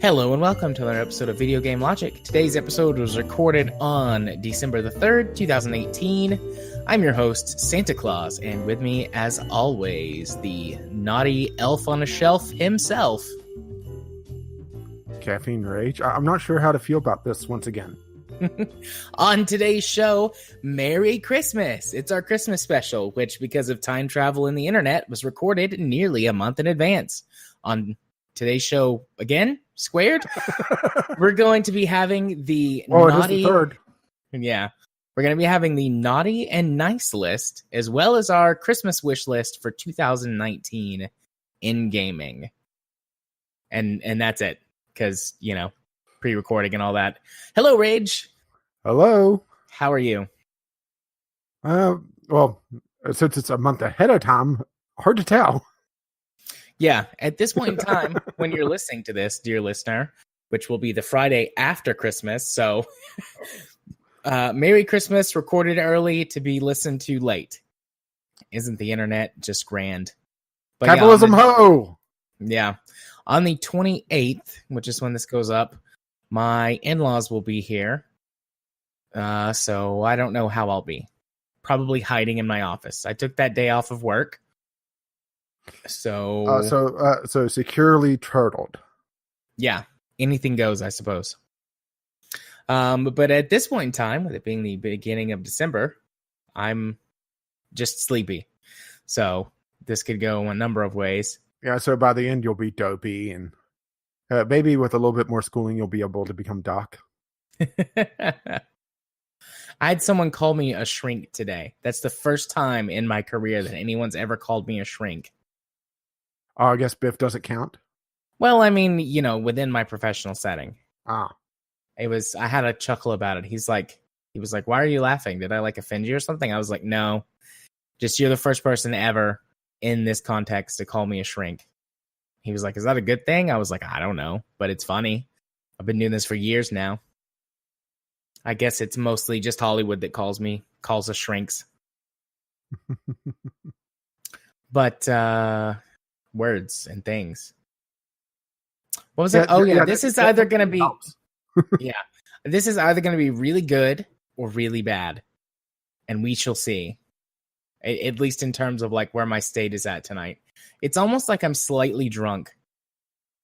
Hello and welcome to another episode of Video Game Logic. Today's episode was recorded on December the 3rd, 2018. I'm your host, Santa Claus, and with me, as always, the naughty elf on a shelf himself. Caffeine Rage. I'm not sure how to feel about this once again. On today's show, Merry Christmas! It's our Christmas special, which, because of time travel in the internet, was recorded nearly a month in advance. On today's show, again, squared, we're going to be having the naughty... It is the third. Yeah. We're going to be having the naughty and nice list, as well as our Christmas wish list for 2019 in gaming. And that's it, because, you know, pre-recording and all that. Hello, Rage. Hello. How are you? Well, since it's a month ahead of time, hard to tell. Yeah, at this point in time, when you're listening to this, dear listener, which will be the Friday after Christmas, so Merry Christmas, recorded early to be listened to late. Isn't the internet just grand? But Capitalism, ho! Yeah. On the 28th, which is when this goes up, my in-laws will be here. So I don't know how I'll be. Probably hiding in my office. I took that day off of work. So securely turtled. Yeah, anything goes, I suppose. But at this point in time, with it being the beginning of December, I'm just sleepy. So this could go a number of ways. Yeah, so by the end, you'll be dopey, and maybe with a little bit more schooling, you'll be able to become Doc. I had someone call me a shrink today. That's the first time in my career that anyone's ever called me a shrink. Oh, I guess Biff doesn't count? Well, I mean, you know, within my professional setting. Ah. I had a chuckle about it. He was like, why are you laughing? Did I offend you or something? I was like, no, just you're the first person ever in this context to call me a shrink. He was like, is that a good thing? I was like, I don't know, but it's funny. I've been doing this for years now. I guess it's mostly just Hollywood that calls us shrinks. But, words and things. What was it? Oh, yeah. This is either going to be... Yeah. This is either going to be really good or really bad. And we shall see. At least in terms of where my state is at tonight. It's almost like I'm slightly drunk.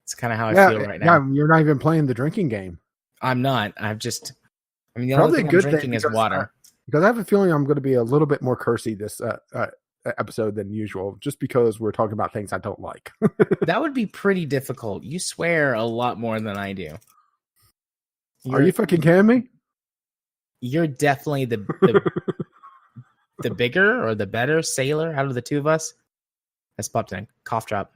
It's kind of how I feel right now. Yeah, you're not even playing the drinking game. I'm not. The only thing I'm drinking is water. Because I have a feeling I'm going to be a little bit more cursy this episode than usual, just because we're talking about things I don't like. That would be pretty difficult. You swear a lot more than I do. Are you fucking kidding me? You're definitely the bigger or the better sailor out of the two of us. That's popped in. Cough drop.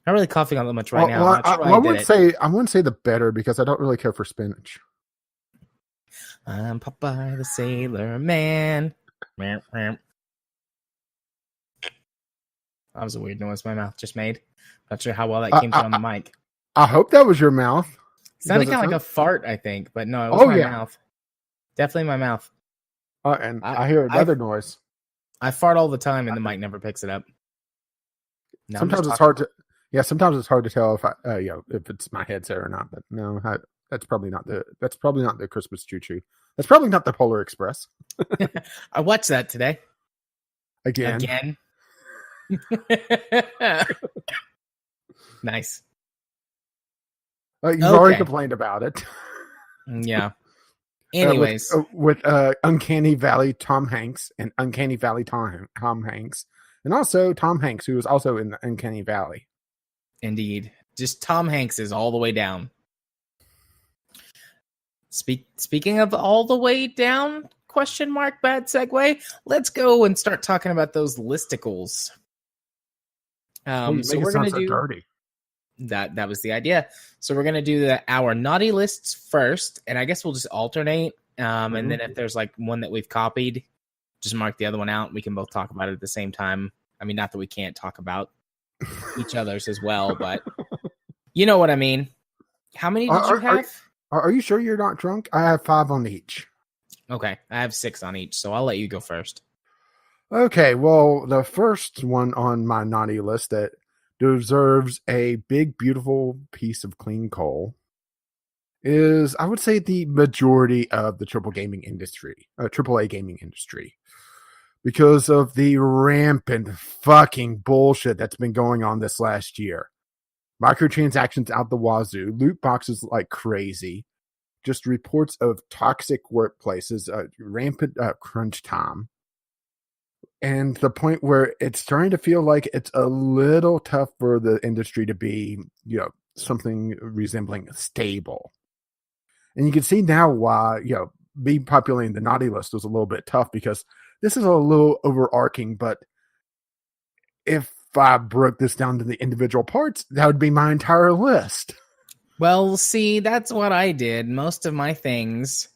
Not really coughing on that much right now. I wouldn't say the better because I don't really care for spinach. I'm Popeye the Sailor Man. That was a weird noise my mouth just made. Not sure how well that came through on the mic. I hope that was your mouth. It sounded kind of like a fart, I think, but no, it was my mouth. Definitely my mouth. And I hear another noise. I fart all the time, and the mic never picks it up. No, sometimes it's hard to. Yeah, sometimes it's hard to tell if it's my headset or not. But no, that's probably not the Christmas choo-choo. That's probably not the Polar Express. I watched that today. Again. Nice. You've already complained about it. Yeah. Anyways. With Uncanny Valley Tom Hanks and Uncanny Valley Tom Hanks. And also Tom Hanks, who was also in the Uncanny Valley. Indeed. Just Tom Hanks is all the way down. Speaking of all the way down, ? Bad segue. Let's go and start talking about those listicles. So we're going to do dirty. That was the idea. So we're going to do our naughty lists first, and I guess we'll just alternate. And then if there's one that we've copied, just mark the other one out. We can both talk about it at the same time. I mean, not that we can't talk about each other's as well, but you know what I mean. How many did you have? Are you sure you're not drunk? I have 5 on each. Okay, I have 6 on each, so I'll let you go first. Okay, well, the first one on my naughty list that deserves a big, beautiful piece of clean coal is, I would say, the majority of the AAA gaming industry, because of the rampant fucking bullshit that's been going on this last year. Microtransactions out the wazoo, loot boxes like crazy, just reports of toxic workplaces, rampant crunch time, and the point where it's starting to feel like it's a little tough for the industry to be, something resembling stable. And you can see now why, me populating the naughty list was a little bit tough, because this is a little overarching, but if I broke this down to the individual parts, that would be my entire list. Well, see, that's what I did. Most of my things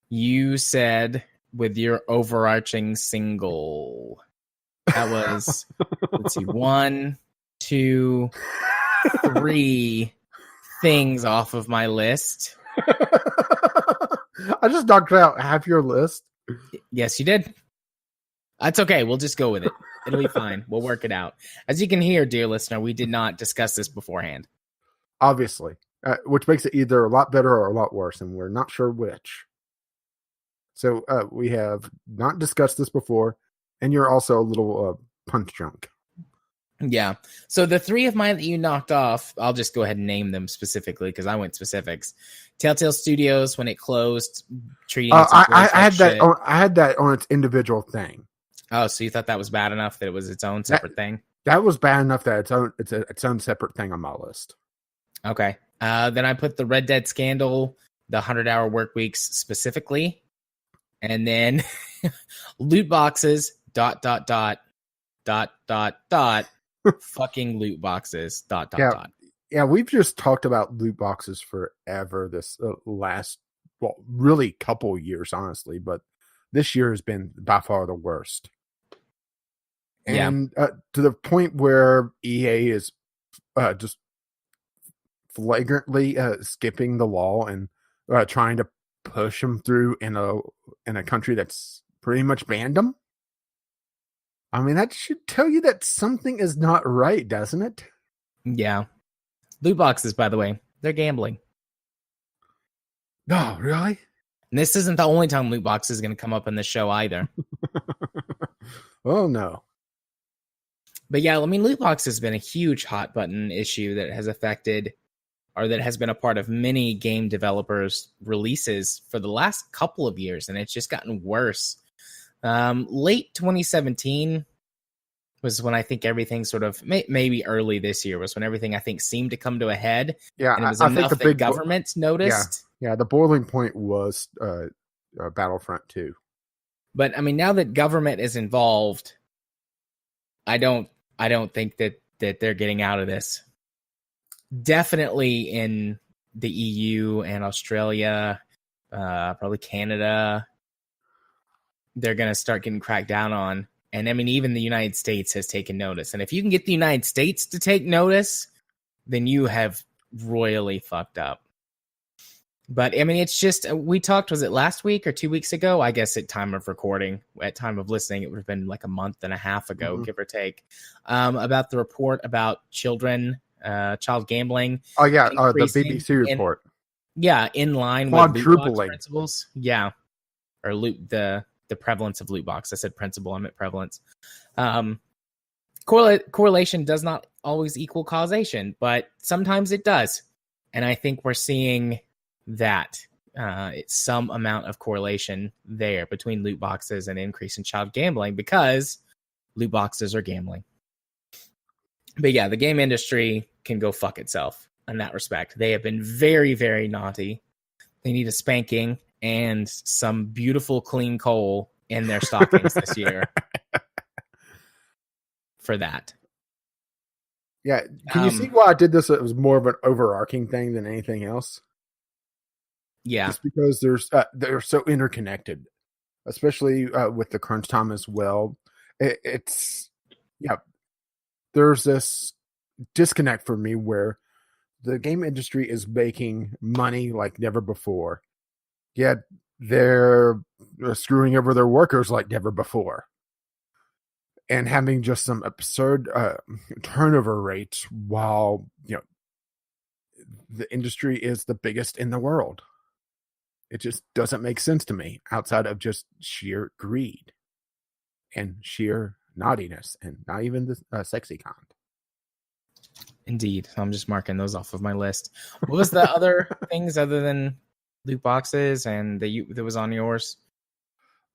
you said with your overarching single. That was, let's see, 1, 2, 3 things off of my list. I just knocked out half your list. Yes, you did. That's okay. We'll just go with it. It'll be fine. We'll work it out. As you can hear, dear listener, we did not discuss this beforehand. Obviously, which makes it either a lot better or a lot worse, and we're not sure which. So we have not discussed this before, and you're also a little punch drunk. Yeah. So the 3 of mine that you knocked off, I'll just go ahead and name them specifically because I went specifics. Telltale Studios, when it closed, treating its I had shit. I had that on its individual thing. Oh, so you thought that was bad enough that it was its own separate thing? That was bad enough that it's its own separate thing on my list. Okay. Then I put the Red Dead Scandal, the 100-hour work weeks specifically, and then loot boxes, ... fucking loot boxes, ... Yeah, we've just talked about loot boxes forever this last, really couple years, honestly, but this year has been by far the worst. And to the point where EA is just flagrantly skipping the law and trying to push them through in a country that's pretty much banned them. I mean, that should tell you that something is not right, doesn't it? Yeah. Loot boxes, by the way, they're gambling. No, really? And this isn't the only time loot boxes is going to come up in the show either. Oh, no. But yeah, I mean, loot box has been a huge hot button issue that has affected, or that has been a part of many game developers' releases for the last couple of years, and it's just gotten worse. Late 2017 was when I think everything sort of, maybe early this year was when everything I think seemed to come to a head. Yeah, and it was I enough think the that big government noticed. Yeah, the boiling point was Battlefront 2. But I mean, now that government is involved, I don't think that they're getting out of this. Definitely in the EU and Australia, probably Canada, they're going to start getting cracked down on. And I mean, even the United States has taken notice. And if you can get the United States to take notice, then you have royally fucked up. But I mean, it's just, we talked, was it last week or 2 weeks ago? I guess at time of recording, at time of listening, it would have been like a month and a half ago, give or take, about the report about child gambling. Oh, yeah, the BBC report. In line with loot box principles. Yeah. Or the prevalence of loot box. I said principle, I meant prevalence. Correlation does not always equal causation, but sometimes it does. And I think we're seeing that it's some amount of correlation there between loot boxes and increase in child gambling, because loot boxes are gambling. But yeah, the game industry can go fuck itself in that respect. They have been very, very naughty. They need a spanking and some beautiful clean coal in their stockings this year for that. Yeah. Can you see why I did this? It was more of an overarching thing than anything else. Yeah. Just because they're so interconnected, especially with the crunch time as well. There's this disconnect for me where the game industry is making money like never before, yet they're screwing over their workers like never before. and having just some absurd turnover rates while the industry is the biggest in the world. It just doesn't make sense to me outside of just sheer greed and sheer naughtiness, and not even the sexy kind. Indeed. I'm just marking those off of my list. What was the other things other than loot boxes and that was on yours?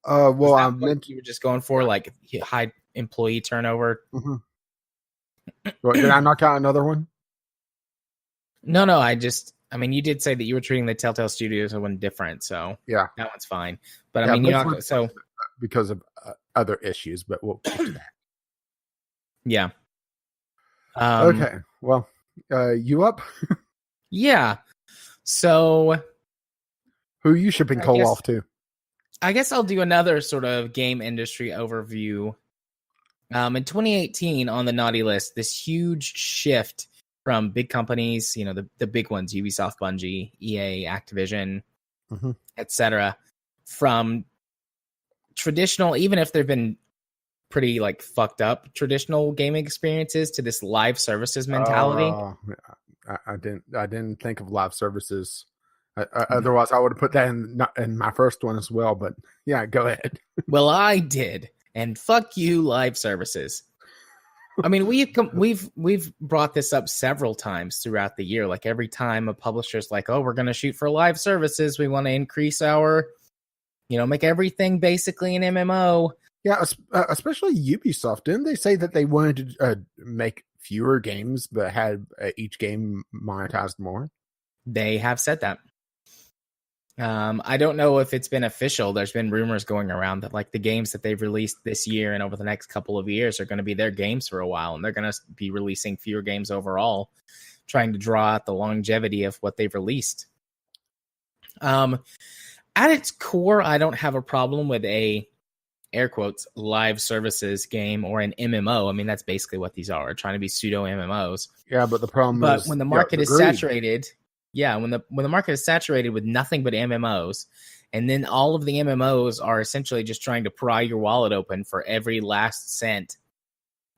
Well, I meant you were just going for like high employee turnover. Mm-hmm. Well, did I knock out another one? No. I mean, you did say that you were treating the Telltale Studios as one different, so yeah, that one's fine. But I mean, you're not so because of other issues, but we'll get to that. Yeah. Okay. Well, you up? Yeah. So, who are you shipping coal off to? I guess I'll do another sort of game industry overview. In 2018, on the naughty list, this huge shift from big companies, the big ones, Ubisoft, Bungie, EA, Activision, etc., from traditional, even if they've been pretty like fucked up traditional gaming experiences, to this live services mentality. I didn't think of live services. Otherwise, I would have put that in my first one as well. But yeah, go ahead. Well, I did, and fuck you, live services. I mean, we've brought this up several times throughout the year. Like every time a publisher's like, "Oh, we're going to shoot for live services. We want to increase our, make everything basically an MMO." Yeah, especially Ubisoft. Didn't they say that they wanted to make fewer games but had each game monetized more? They have said that. I don't know if it's been official. There's been rumors going around that like the games that they've released this year and over the next couple of years are going to be their games for a while, and they're going to be releasing fewer games overall, trying to draw out the longevity of what they've released. At its core, I don't have a problem with a air quotes live services game or an MMO. I mean, that's basically what these are, trying to be pseudo MMOs. Yeah, but the problem is when the market is saturated. Yeah, when the market is saturated with nothing but MMOs, and then all of the MMOs are essentially just trying to pry your wallet open for every last cent,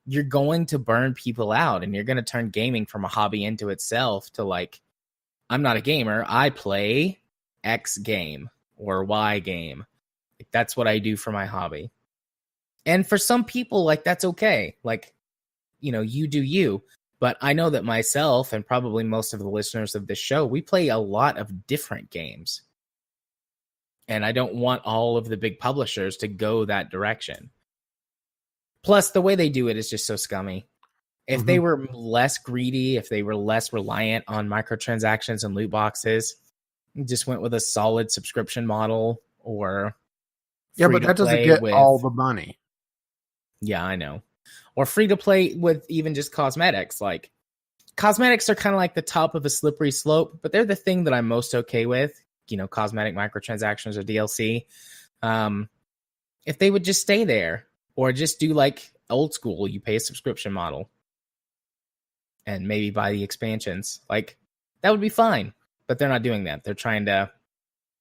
you're going to burn people out, and you're going to turn gaming from a hobby into itself to like, I'm not a gamer, I play X game or Y game. Like, that's what I do for my hobby. And for some people, like, that's okay. Like, you do you. But I know that myself and probably most of the listeners of this show, we play a lot of different games. And I don't want all of the big publishers to go that direction. Plus, the way they do it is just so scummy. If they were less greedy, if they were less reliant on microtransactions and loot boxes, just went with a solid subscription model or... Yeah, but that doesn't get all the money. Yeah, I know. Or free to play with even just cosmetics. Like, cosmetics are kind of like the top of a slippery slope, but they're the thing that I'm most okay with. Cosmetic microtransactions or DLC. If they would just stay there, or just do like old school, you pay a subscription model and maybe buy the expansions, like that would be fine. But they're not doing that. They're trying to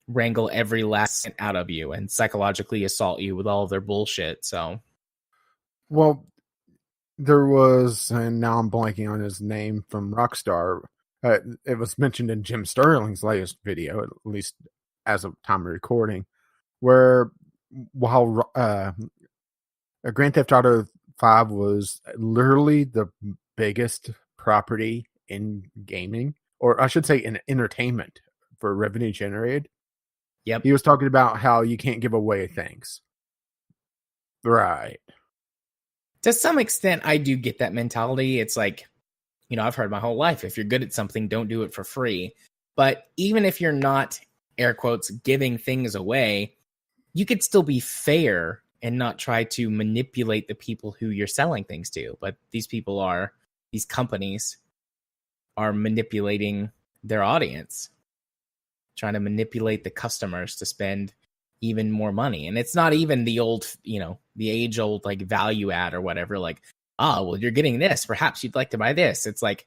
wrangle every last cent out of you and psychologically assault you with all of their bullshit. So, well, there was, and now I'm blanking on his name, from Rockstar. It was mentioned in Jim Sterling's latest video, at least as of time of recording, where while Grand Theft Auto 5 was literally the biggest property in gaming, or I should say in entertainment, for revenue generated. Yep. He was talking about how you can't give away things. Right. To some extent, I do get that mentality. It's like, I've heard my whole life, if you're good at something, don't do it for free. But even if you're not, air quotes, giving things away, you could still be fair and not try to manipulate the people who you're selling things to. But these companies are manipulating their audience, trying to manipulate the customers to spend even more money. And it's not even the old, the age old like value add or whatever, like, well, you're getting this, perhaps you'd like to buy this. It's like,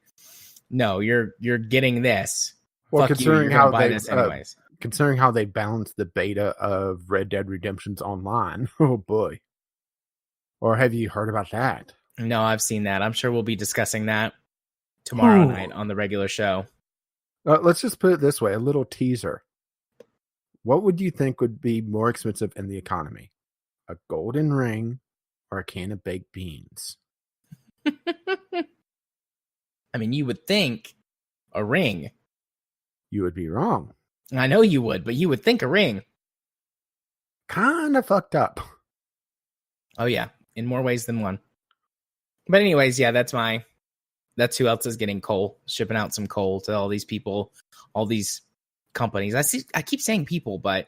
no, you're getting this. Well, fuck you're gonna buy this anyways. Considering how they balanced the beta of Red Dead Redemption's online, oh boy. Or have you heard about that? No, I've seen that. I'm sure we'll be discussing that tomorrow Ooh. night on the regular show. Let's just put it this way, a little teaser. What would you think would be more expensive in the economy? A golden ring or a can of baked beans? I mean, you would think a ring. You would be wrong. I know you would, but you would think a ring. Kind of fucked up. Oh, yeah, in more ways than one. But anyways, yeah, that's who else is getting coal, shipping out some coal to all these people, all these companies. I keep saying people, but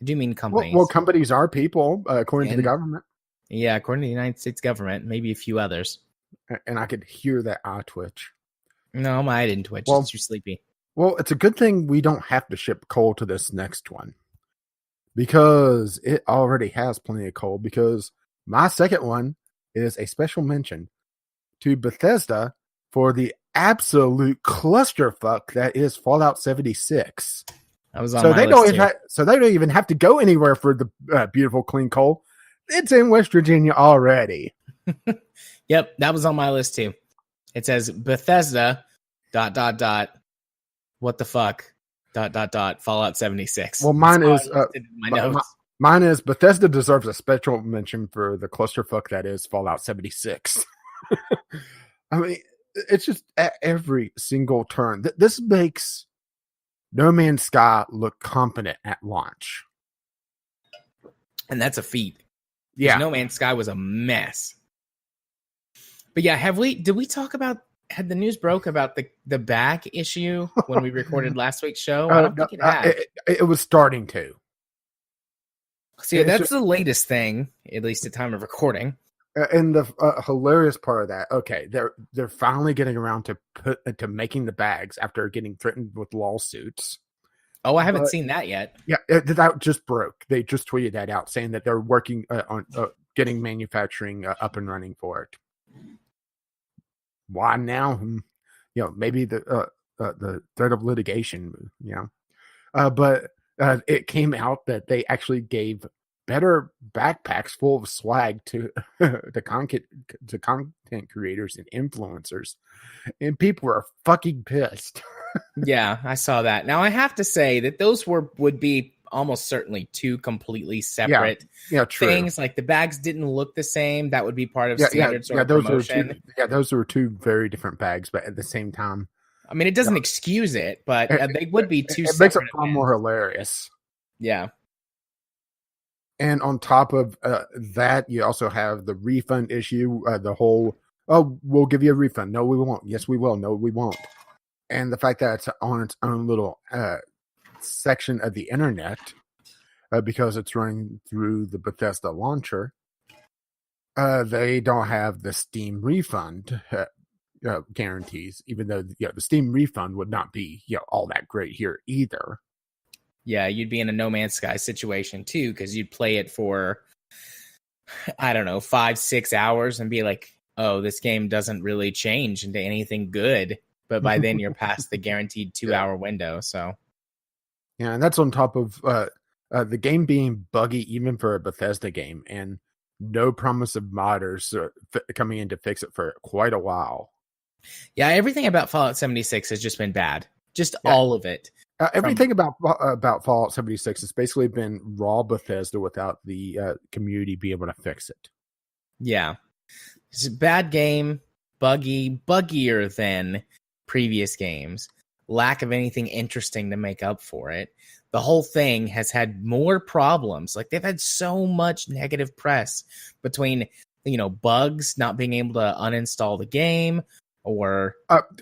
I do mean companies. Well, companies are people, according to the government. Yeah, according to the United States government, maybe a few others. And I could hear that eye twitch. No, I didn't twitch. Well, it's too sleepy. Well, it's a good thing we don't have to ship coal to this next one, because it already has plenty of coal. Because my second one is a special mention to Bethesda for the absolute clusterfuck that is Fallout 76. I was on my list too. So they don't even have to go anywhere for the beautiful clean coal. It's in West Virginia already. Yep, that was on my list too. It says Bethesda ... what the fuck ... Fallout 76. Well, mine is Bethesda deserves a special mention for the clusterfuck that is Fallout 76. I mean, it's just at every single turn. This makes No Man's Sky look competent at launch. And that's a feat. Yeah. No Man's Sky was a mess. But yeah, did we talk about, had the news broke about the back issue when we recorded last week's show? I don't think it had. It was starting to. See, that's the latest thing, at least at time of recording. And the hilarious part of that, okay, they're finally getting around to making the bags after getting threatened with lawsuits. Oh, I haven't seen that yet. Yeah, that just broke. They just tweeted that out, saying that they're working on getting manufacturing up and running for it. Why now? Maybe the threat of litigation. But it came out that they actually gave better backpacks full of swag to the content creators and influencers, and people were fucking pissed. Yeah, I saw that. Now I have to say that those would be almost certainly two completely separate things. Like the bags didn't look the same. That would be part of standard sort of promotion. Those were two very different bags, but at the same time, I mean, it doesn't excuse it, but they would be two. It makes it far more hilarious. Yeah. And on top of that, you also have the refund issue. The whole, we'll give you a refund. No, we won't. Yes, we will. No, we won't. And the fact that it's on its own little section of the internet, because it's running through the Bethesda launcher, they don't have the Steam refund guarantees, even though the Steam refund would not be all that great here either. Yeah, you'd be in a No Man's Sky situation too, because you'd play it for, I don't know, 5-6 hours and be like, oh, this game doesn't really change into anything good. But by then you're past the guaranteed 2-hour window. So, yeah, and that's on top of the game being buggy even for a Bethesda game, and no promise of modders coming in to fix it for quite a while. Yeah, everything about Fallout 76 has just been bad. Just all of it. Everything about Fallout 76 has basically been raw Bethesda without the community be able to fix it. Yeah. It's a bad game, buggier than previous games. Lack of anything interesting to make up for it. The whole thing has had more problems. Like, they've had so much negative press between, bugs, not being able to uninstall the game, or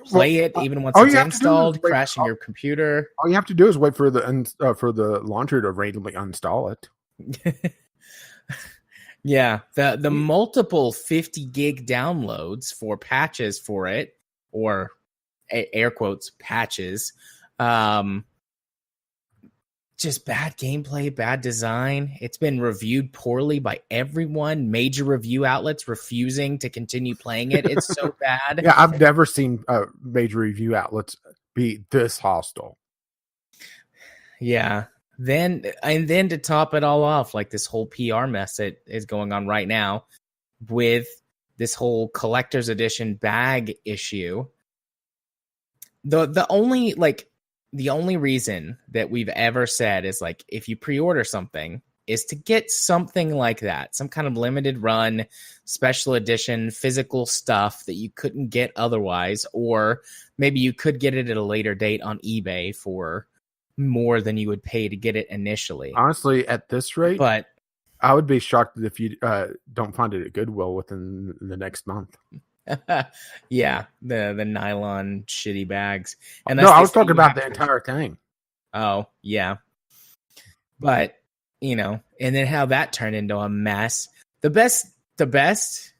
play it even once it's installed, crashing your computer. All you have to do is wait for the launcher to randomly uninstall it. Yeah, the multiple 50 gig downloads for patches for it, or air quotes patches, just bad gameplay, bad design. It's been reviewed poorly by everyone. Major review outlets refusing to continue playing it. It's so bad. Yeah, I've never seen major review outlets be this hostile. Yeah. Then to top it all off, like this whole PR mess that is going on right now, with this whole collector's edition bag issue. The only reason that we've ever said is like, if you pre-order something, is to get something like that, some kind of limited run, special edition, physical stuff that you couldn't get otherwise, or maybe you could get it at a later date on eBay for more than you would pay to get it initially. Honestly, at this rate, But I would be shocked if you don't find it at Goodwill within the next month. yeah, the nylon shitty bags. And no, I was talking about the entire thing. Oh, yeah. But, and then how that turned into a mess. The best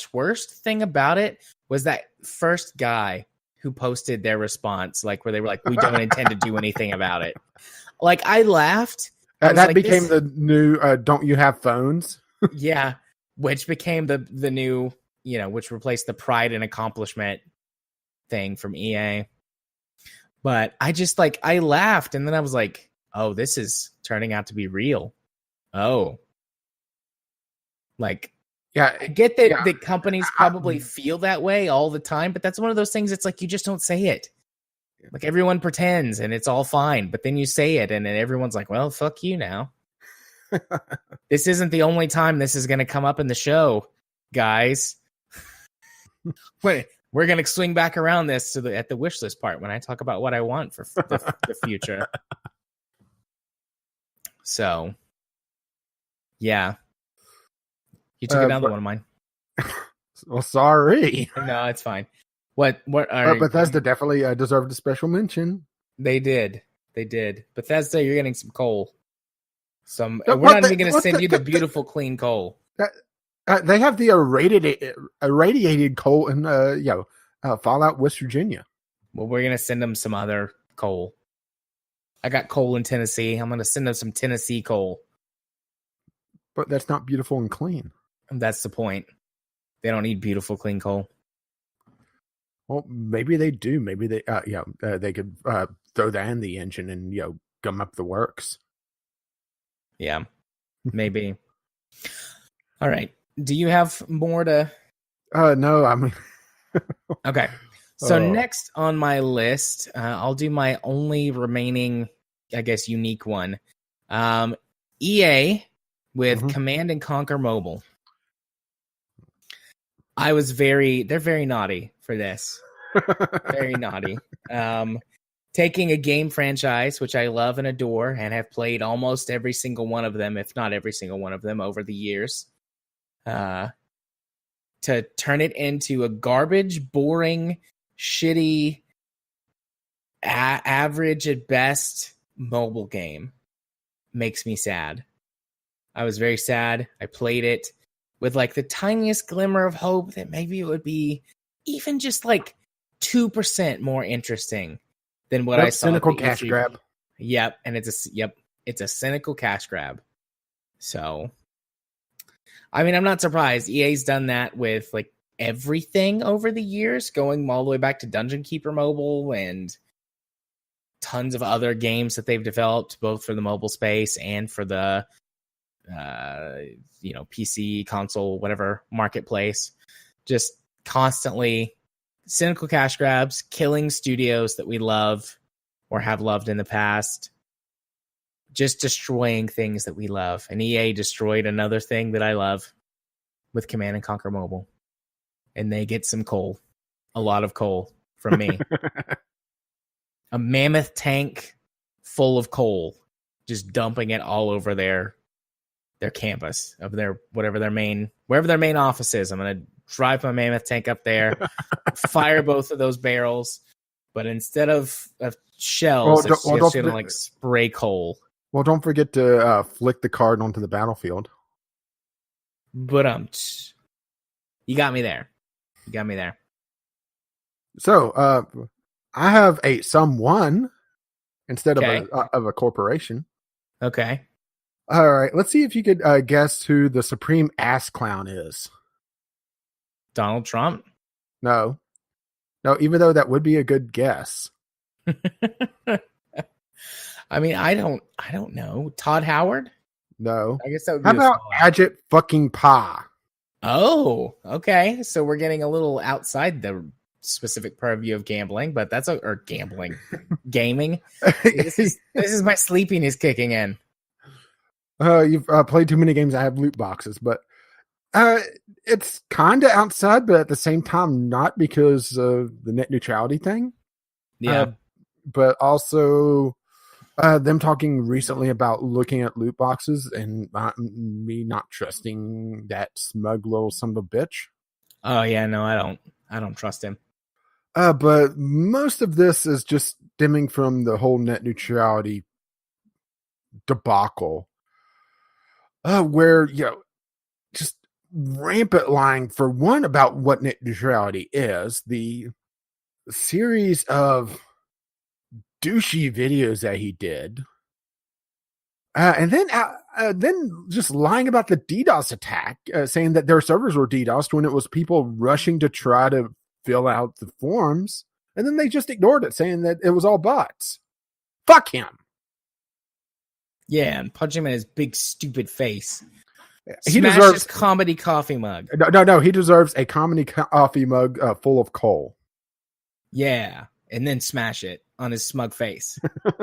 / worst thing about it was that first guy who posted their response, like where they were like, we don't intend to do anything about it. Like, I laughed. That became the new don't you have phones? Yeah, which became the new, which replaced the pride and accomplishment thing from EA. But I laughed, and then I was like, oh, this is turning out to be real. Oh. Like, yeah, I get that companies probably feel that way all the time, but that's one of those things, it's like you just don't say it. Like, everyone pretends and it's all fine, but then you say it and then everyone's like, well, fuck you now. This isn't the only time this is going to come up in the show, guys. Wait, we're going to swing back around this at the wish list part when I talk about what I want for the future. So, yeah. You took another one of mine. Well, sorry. No, it's fine. What are Bethesda definitely deserved a special mention. They did. Bethesda, you're getting some coal. We're not even going to send you the beautiful, clean coal. They have the irradiated coal in Fallout, West Virginia. Well, we're going to send them some other coal. I got coal in Tennessee. I'm going to send them some Tennessee coal. But that's not beautiful and clean. And that's the point. They don't need beautiful, clean coal. Well, maybe they do. Maybe they they could throw that in the engine and gum up the works. Yeah, maybe. All right. Do you have more to? No, I mean. Okay. So next on my list, I'll do my only remaining, I guess, unique one. EA with Command and Conquer Mobile. They're very naughty for this. Very naughty. Taking a game franchise, which I love and adore and have played almost every single one of them, if not every single one of them over the years, to turn it into a garbage, boring, shitty, average at best mobile game makes me sad. I was very sad. I played it with like the tiniest glimmer of hope that maybe it would be even just like 2% more interesting than what I saw. Cynical cash grab. Yep, and it's a cynical cash grab. So, I mean, I'm not surprised. EA's done that with like everything over the years, going all the way back to Dungeon Keeper Mobile and tons of other games that they've developed, both for the mobile space and for the PC, console, whatever marketplace. Just constantly cynical cash grabs, killing studios that we love or have loved in the past, just destroying things that we love. And EA destroyed another thing that I love with Command and Conquer Mobile. And they get some coal, a lot of coal from me. A mammoth tank full of coal, just dumping it all over their campus of wherever their main office is. I'm going to drive my mammoth tank up there, fire both of those barrels, but instead of shells, it's just going to like spray coal. Well, don't forget to flick the card onto the battlefield. But you got me there. So I have a someone instead of a corporation. Okay. All right. Let's see if you could guess who the supreme ass clown is. Donald Trump? No, even though that would be a good guess. I mean, I don't know. Todd Howard? No. I guess that would be How about Ajit fucking Pa? Oh, okay. So we're getting a little outside the specific purview of gambling, but or gaming. See, this is my sleepiness kicking in. You've played too many games. I have loot boxes, but it's kind of outside, but at the same time, not because of the net neutrality thing. Yeah. But also them talking recently about looking at loot boxes and me not trusting that smug little son of a bitch. Oh yeah, no, I don't trust him. But most of this is just stemming from the whole net neutrality debacle, where just rampant lying for one about what net neutrality is, the series of douchey videos that he did, and then just lying about the DDoS attack, saying that their servers were DDoSed when it was people rushing to try to fill out the forms, and then they just ignored it, saying that it was all bots. Fuck him. Yeah, and punch him in his big stupid face. He Smash deserves his comedy coffee mug. no. He deserves a comedy coffee mug full of coal. Yeah, and then smash it on his smug face, and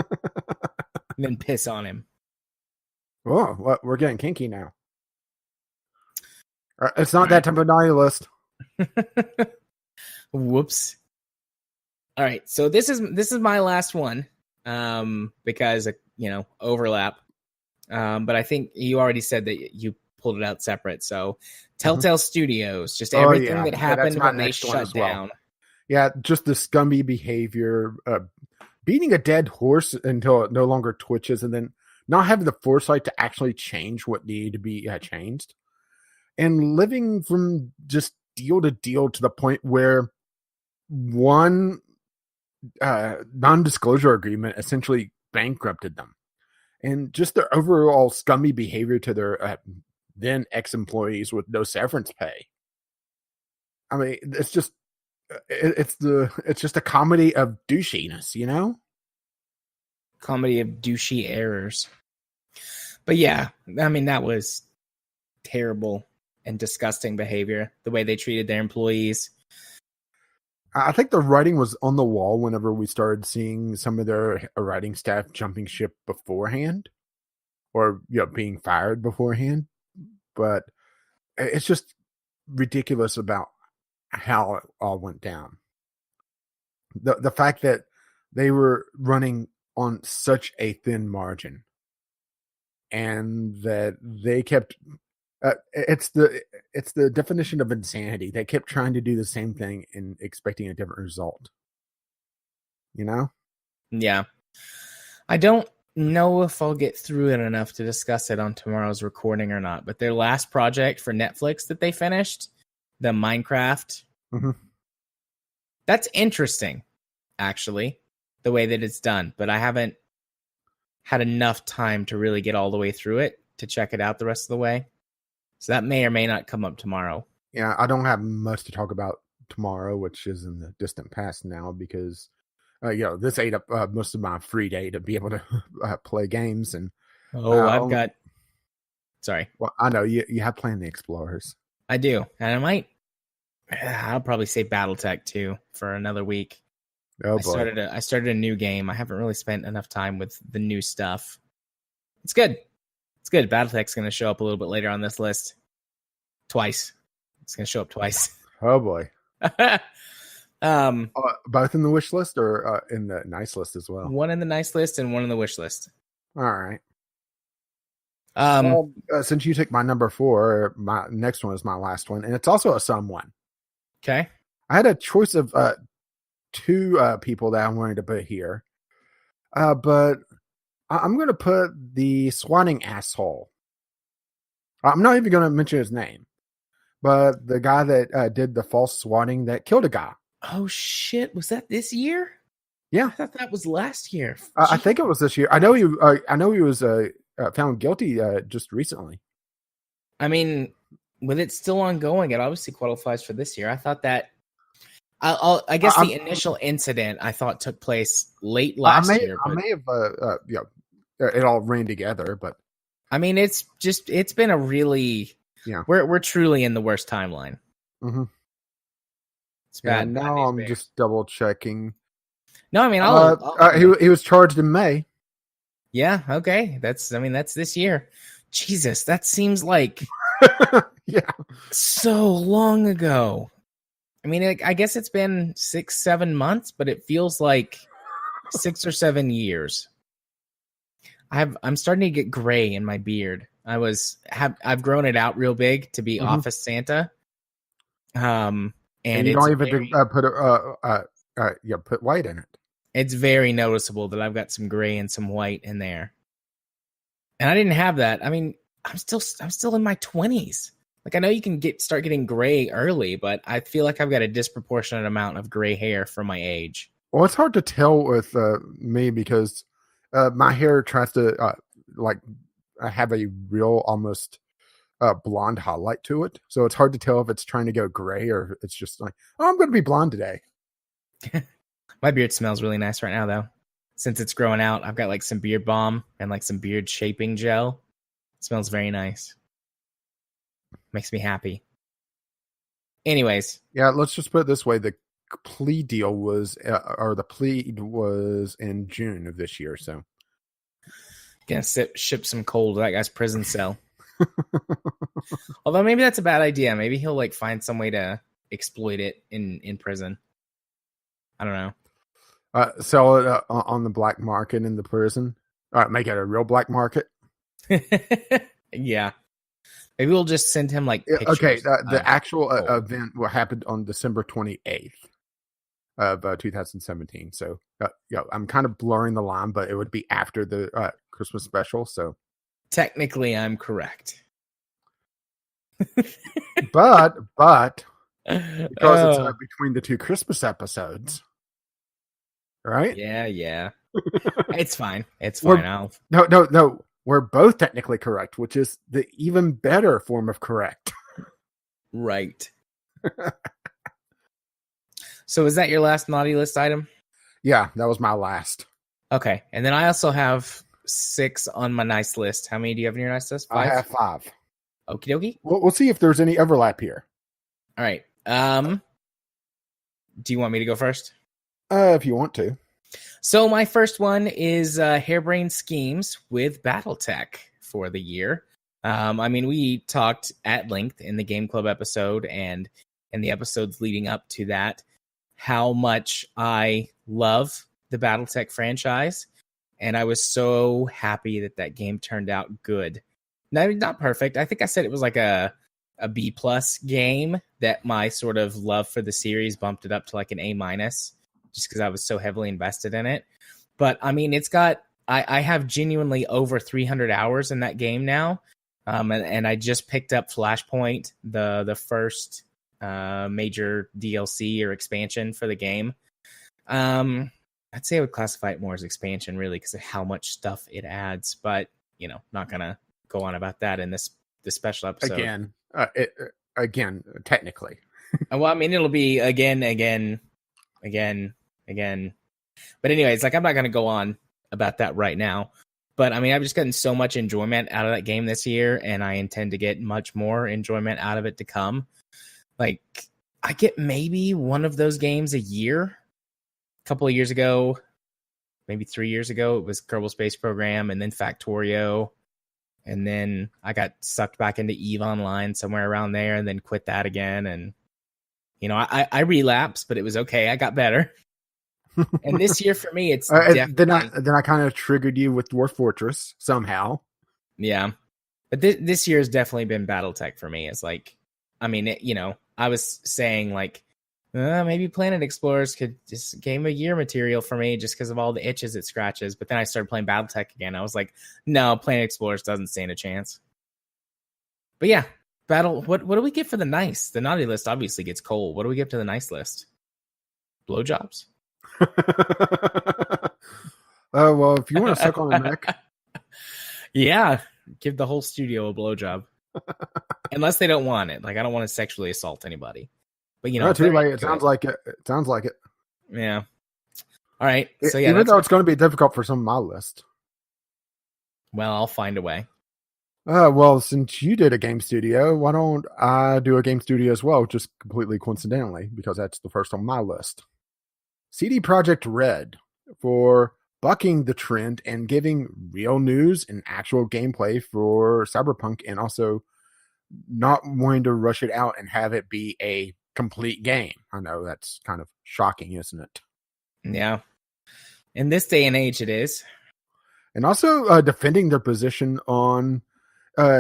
then piss on him. Oh, we're getting kinky now. It's not that type of nihilist. Whoops. All right, so this is my last one, because overlap. But I think you already said that you pulled it out separate. So Telltale Studios, just everything that happened when they shut down. Yeah, just the scummy behavior, beating a dead horse until it no longer twitches, and then not having the foresight to actually change what needed to be changed, and living from just deal to deal to the point where one non-disclosure agreement essentially bankrupted them, and just their overall scummy behavior to their then ex-employees with no severance pay. I mean, it's just a comedy of douchiness, Comedy of douchey errors. But yeah, I mean, that was terrible and disgusting behavior, the way they treated their employees. I think the writing was on the wall whenever we started seeing some of their writing staff jumping ship beforehand, or being fired beforehand. But it's just ridiculous about how it all went down. The fact that they were running on such a thin margin, and that they kept it's the definition of insanity. They kept trying to do the same thing and expecting a different result. Yeah. I don't know if I'll get through it enough to discuss it on tomorrow's recording or not, but their last project for Netflix that they finished, the Minecraft, that's interesting, actually, the way that it's done, but I haven't had enough time to really get all the way through it to check it out the rest of the way. So that may or may not come up tomorrow. Yeah, I don't have much to talk about tomorrow, which is in the distant past now, because this ate up most of my free day to be able to play games. And sorry. Well, I know you have Plan the Explorers. I do, and I'll probably say BattleTech too for another week. Oh boy. I started a new game. I haven't really spent enough time with the new stuff. It's good. It's good. BattleTech's going to show up a little bit later on this list. Twice. It's going to show up twice. Oh boy. Both in the wish list or in the nice list as well? One in the nice list and one in the wish list. All right. Since you took my number 4, my next one is my last one, and it's also a sum one. Okay. I had a choice of 2 people that I wanted to put here, but I'm going to put the swatting asshole. I'm not even going to mention his name, but the guy that did the false swatting that killed a guy. Oh shit! Was that this year? Yeah, I thought that was last year. I think it was this year. I know he was found guilty just recently. I mean, with it still ongoing, it obviously qualifies for this year. I thought that. I guess the initial incident I thought took place late last year. I may have it all ran together, but I mean, it's been a really Yeah. We're truly in the worst timeline. Mm-hmm. It's bad. And bad now news I'm bears. just double checking. No, I mean, He was charged in May. Yeah, okay. That's this year. Jesus, that seems like Yeah. so long ago. I mean, I guess it's been 6-7 months, but it feels like 6 or 7 years. I'm starting to get gray in my beard. I've grown it out real big to be Office Santa. And you don't even put white in it. It's very noticeable that I've got some gray and some white in there. And I didn't have that. I mean, I'm still in my 20s. Like, I know you can start getting gray early, but I feel like I've got a disproportionate amount of gray hair for my age. Well, it's hard to tell with me because my hair tries to have a real almost blonde highlight to it. So it's hard to tell if it's trying to go gray or if it's just like, oh, I'm going to be blonde today. My beard smells really nice right now, though. Since it's growing out, I've got like some beard balm and like some beard shaping gel. It smells very nice. Makes me happy. Anyways. Yeah, let's just put it this way. The plea deal was, the plea was in June of this year. So. Gonna ship some coal to that guy's prison cell. Although maybe that's a bad idea. Maybe he'll like find some way to exploit it in prison. I don't know. Sell it on the black market in the prison. Make it a real black market. Yeah. Maybe we'll just send him like pictures. Okay, the actual event will happen on December 28th of 2017. So I'm kind of blurring the line, but it would be after the Christmas special. So technically, I'm correct. but because it's between the two Christmas episodes. Right? Yeah. It's fine. It's fine. No. We're both technically correct, which is the even better form of correct. Right. So is that your last naughty list item? Yeah, that was my last. Okay. And then I also have 6 on my nice list. How many do you have in your nice list? 5? I have 5. Okie dokie. We'll see if there's any overlap here. All right. Do you want me to go first? If you want to. So my first one is Harebrained Schemes with BattleTech for the year. I mean, we talked at length in the Game Club episode and in the episodes leading up to that how much I love the BattleTech franchise, and I was so happy that that game turned out good. Not perfect. I think I said it was like a B+ game, that my sort of love for the series bumped it up to like an A- just because I was so heavily invested in it. But I mean, it's got, I have genuinely over 300 hours in that game now. And I just picked up Flashpoint, the first major DLC or expansion for the game. I'd say I would classify it more as expansion, really, because of how much stuff it adds. But, you know, not going to go on about that in this special episode. Again, technically. Well, I mean, it'll be again. But anyways, like, I'm not going to go on about that right now. But I mean, I've just gotten so much enjoyment out of that game this year, and I intend to get much more enjoyment out of it to come. Like, I get maybe one of those games a year. A couple of years ago, maybe 3 years ago, it was Kerbal Space Program, and then Factorio. And then I got sucked back into EVE Online somewhere around there, and then quit that again. And, you know, I relapsed, but it was okay. I got better. And this year for me, it's definitely... Then I kind of triggered you with Dwarf Fortress somehow. Yeah. But this year has definitely been BattleTech for me. It's like, I mean, you know, I was saying like, maybe Planet Explorers could just Game of Year material for me just because of all the itches it scratches. But then I started playing BattleTech again. I was like, no, Planet Explorers doesn't stand a chance. But yeah, what do we get for the nice? The naughty list obviously gets cold. What do we get to the nice list? Blowjobs? Well, if you want to suck on a neck. Yeah, give the whole studio a blowjob. Unless they don't want it. Like, I don't want to sexually assault anybody. But, you know, too late. It sounds like it. It sounds like it. Yeah. All right. So yeah, even though it's going to be difficult for some of my list. Well, I'll find a way. Well, since you did a game studio, why don't I do a game studio as well, just completely coincidentally, because that's the first on my list. CD Projekt Red for bucking the trend and giving real news and actual gameplay for Cyberpunk, and also not wanting to rush it out and have it be a complete game. I know that's kind of shocking, isn't it? Yeah. In this day and age, it is. And also defending their position on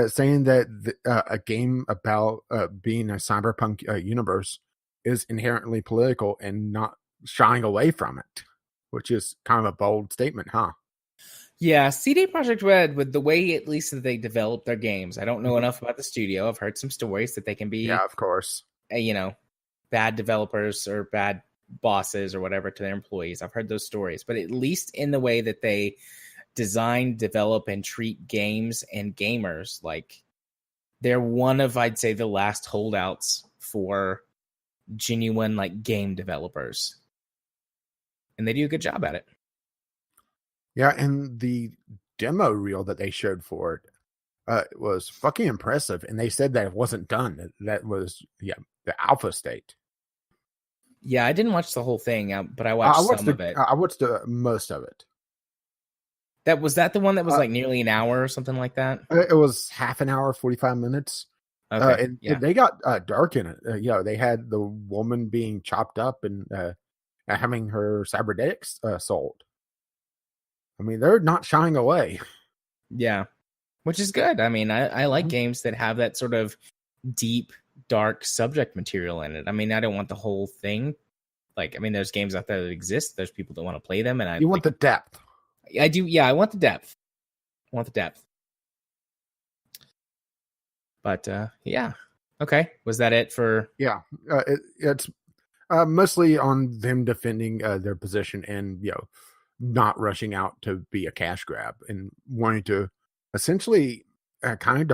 saying that a game about being a cyberpunk universe is inherently political and not shying away from it, which is kind of a bold statement, huh? Yeah, CD Projekt Red, with the way at least that they develop their games. I don't know enough about the studio. I've heard some stories that they can be, Yeah, of course. Bad developers or bad bosses or whatever to their employees. I've heard those stories, but at least in the way that they design, develop, and treat games and gamers, like they're one of, I'd say, the last holdouts for genuine like game developers, and they do a good job at it. Yeah, and the demo reel that they showed for it was fucking impressive, and they said that it wasn't done. That was the alpha state. Yeah, I didn't watch the whole thing, but I watched some of it. I watched most of it. Was that the one that was like nearly an hour or something like that? It was half an hour, 45 minutes. Okay, and they got dark in it. They had the woman being chopped up and having her cybernetics sold. I mean, they're not shying away. Yeah, which is good. I mean, I like games that have that sort of deep, dark subject material in it. I mean, I don't want the whole thing. Like, I mean, there's games out there that exist. There's people that want to play them, and You want the depth. I do. Yeah, I want the depth. But yeah. Okay. Was that it for? Yeah, it's mostly on them defending their position and not rushing out to be a cash grab and wanting to essentially kind of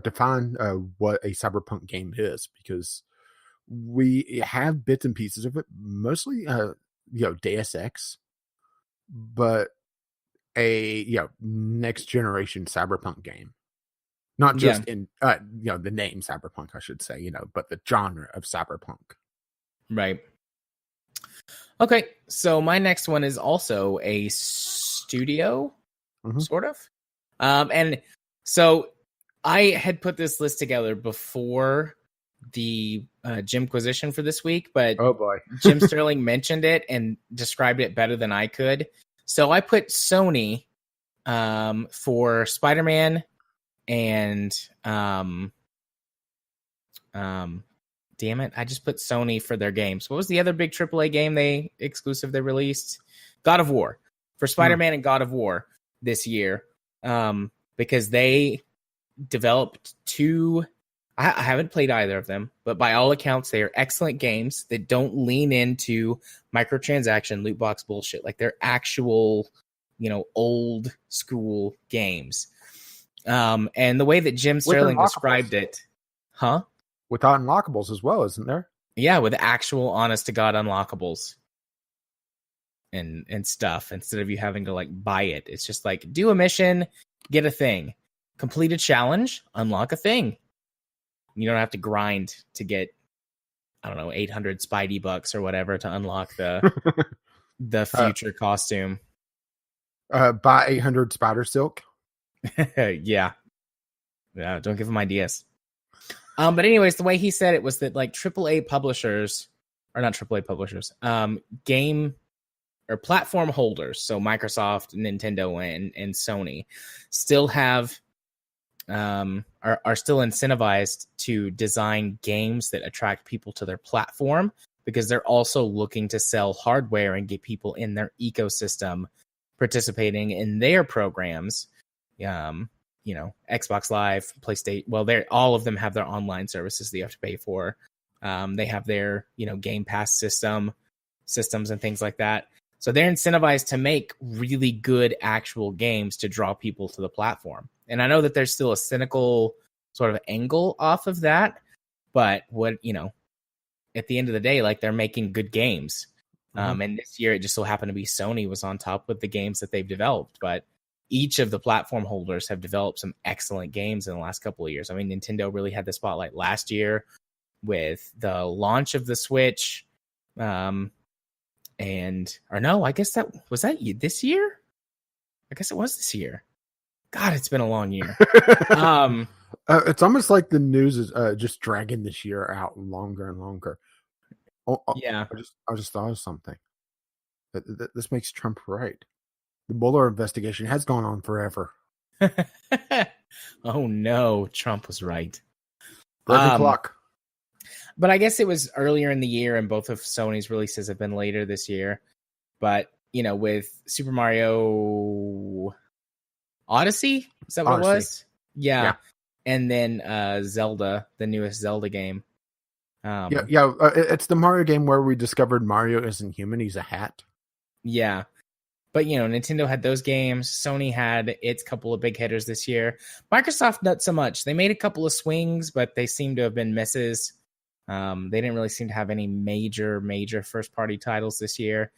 define what a cyberpunk game is, because we have bits and pieces of it, mostly Deus Ex, but a next generation cyberpunk game, not just in the name cyberpunk, I should say, but the genre of cyberpunk. Right. Okay, so my next one is also a studio, sort of. And so I had put this list together before the Jimquisition for this week, but oh boy, Jim Sterling mentioned it and described it better than I could. So I put Sony for Spider-Man and damn it, I just put Sony for their games. What was the other big AAA game they released? God of War. For Spider-Man and God of War this year. Because they developed two, I haven't played either of them, but by all accounts, they are excellent games that don't lean into microtransaction loot box bullshit. Like they're actual, old school games. And the way that Jim Sterling described it, without unlockables as well, isn't there? Yeah, with actual honest to God unlockables and stuff, instead of you having to like buy it. It's just like do a mission, get a thing, complete a challenge, unlock a thing. You don't have to grind to get, I don't know, 800 Spidey bucks or whatever to unlock the the future costume. Buy 800 spider silk. Yeah, don't give him ideas. But anyways, the way he said it was that like AAA publishers, or not AAA publishers, game or platform holders, so Microsoft, Nintendo, and Sony, still have are still incentivized to design games that attract people to their platform, because they're also looking to sell hardware and get people in their ecosystem participating in their programs. Xbox Live, PlayStation. Well, all of them have their online services that you have to pay for. They have their, Game Pass systems and things like that. So they're incentivized to make really good actual games to draw people to the platform. And I know that there's still a cynical sort of angle off of that, but at the end of the day, like they're making good games. And this year it just so happened to be Sony was on top with the games that they've developed. But each of the platform holders have developed some excellent games in the last couple of years. I mean, Nintendo really had the spotlight last year with the launch of the Switch. I guess that was this year. I guess it was this year. God, it's been a long year. It's almost like the news is just dragging this year out longer and longer. Yeah. I just thought of something. This makes Trump right. The Mueller investigation has gone on forever. Oh no, Trump was right. Broken clock. But I guess it was earlier in the year, and both of Sony's releases have been later this year. But with Super Mario Odyssey, is that what it was? Yeah. And then Zelda, the newest Zelda game. It's the Mario game where we discovered Mario isn't human; he's a hat. Yeah. But, Nintendo had those games. Sony had its couple of big hitters this year. Microsoft, not so much. They made a couple of swings, but they seem to have been misses. They didn't really seem to have any major first-party titles this year.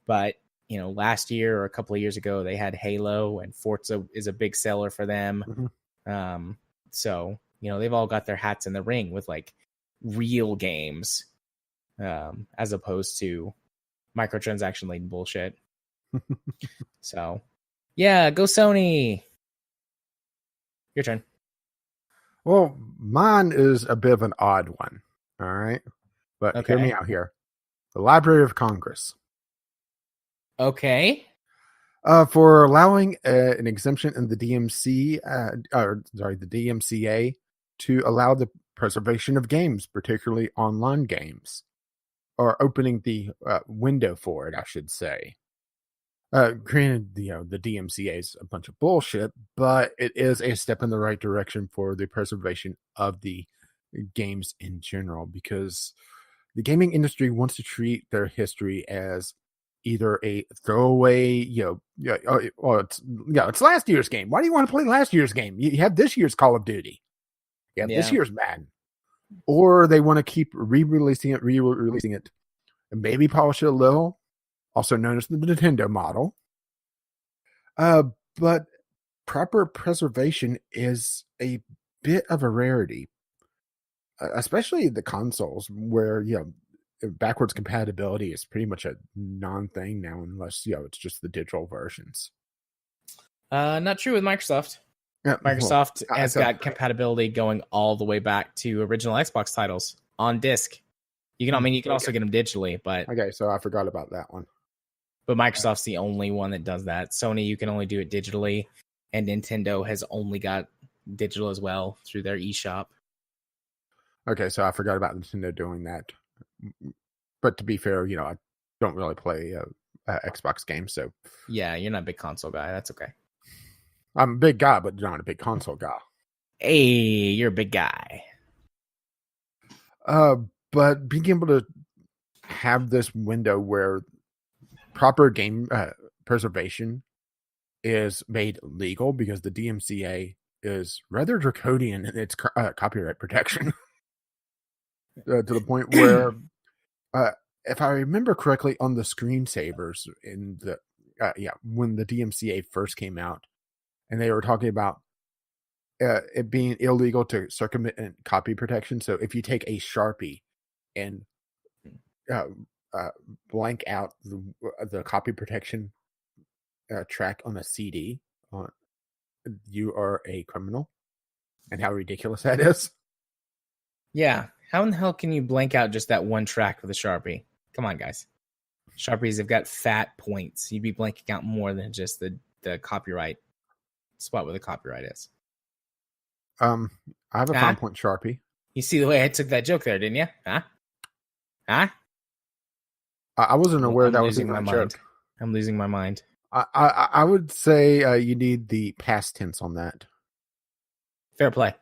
But, last year or a couple of years ago, they had Halo, and Forza is a big seller for them. Mm-hmm. So, they've all got their hats in the ring with, like, real games as opposed to microtransaction-laden bullshit. So, yeah, go Sony. Your turn. Well, mine is a bit of an odd one. All right. But hear me out here. The Library of Congress. Okay. For allowing an exemption in the the DMCA to allow the preservation of games, particularly online games, or opening the window for it, I should say. Granted, the DMCA is a bunch of bullshit, but it is a step in the right direction for the preservation of the games in general, because the gaming industry wants to treat their history as either a throwaway, it's last year's game. Why do you want to play last year's game? You have this year's Call of Duty. You have this year's Madden. Or they want to keep re-releasing it, and maybe polish it a little, also known as the Nintendo model. But proper preservation is a bit of a rarity, especially the consoles, where backwards compatibility is pretty much a non-thing now, unless it's just the digital versions. Not true with Microsoft. Yeah, Microsoft has got compatibility going all the way back to original Xbox titles on disc. You can also get them digitally, but okay, so I forgot about that one. But Microsoft's the only one that does that. Sony, you can only do it digitally, and Nintendo has only got digital as well through their eShop. Okay, so I forgot about Nintendo doing that. But to be fair, I don't really play Xbox games, so yeah, you're not a big console guy. That's okay. I'm a big guy, but not a big console guy. Hey, you're a big guy. But being able to have this window where proper game preservation is made legal, because the DMCA is rather draconian in its copyright protection. To the point where, if I remember correctly, on the screensavers in the when the DMCA first came out, and they were talking about it being illegal to circumvent copy protection. So if you take a Sharpie and blank out the copy protection track on a CD, you are a criminal, and how ridiculous that is. Yeah. How in the hell can you blank out just that one track with a Sharpie? Come on, guys. Sharpies have got fat points. You'd be blanking out more than just the copyright spot where the copyright is. I have a 5-point Sharpie. You see the way I took that joke there, didn't you? Huh? I wasn't aware that was even a joke. I'm losing my mind. I would say you need the past tense on that. Fair play.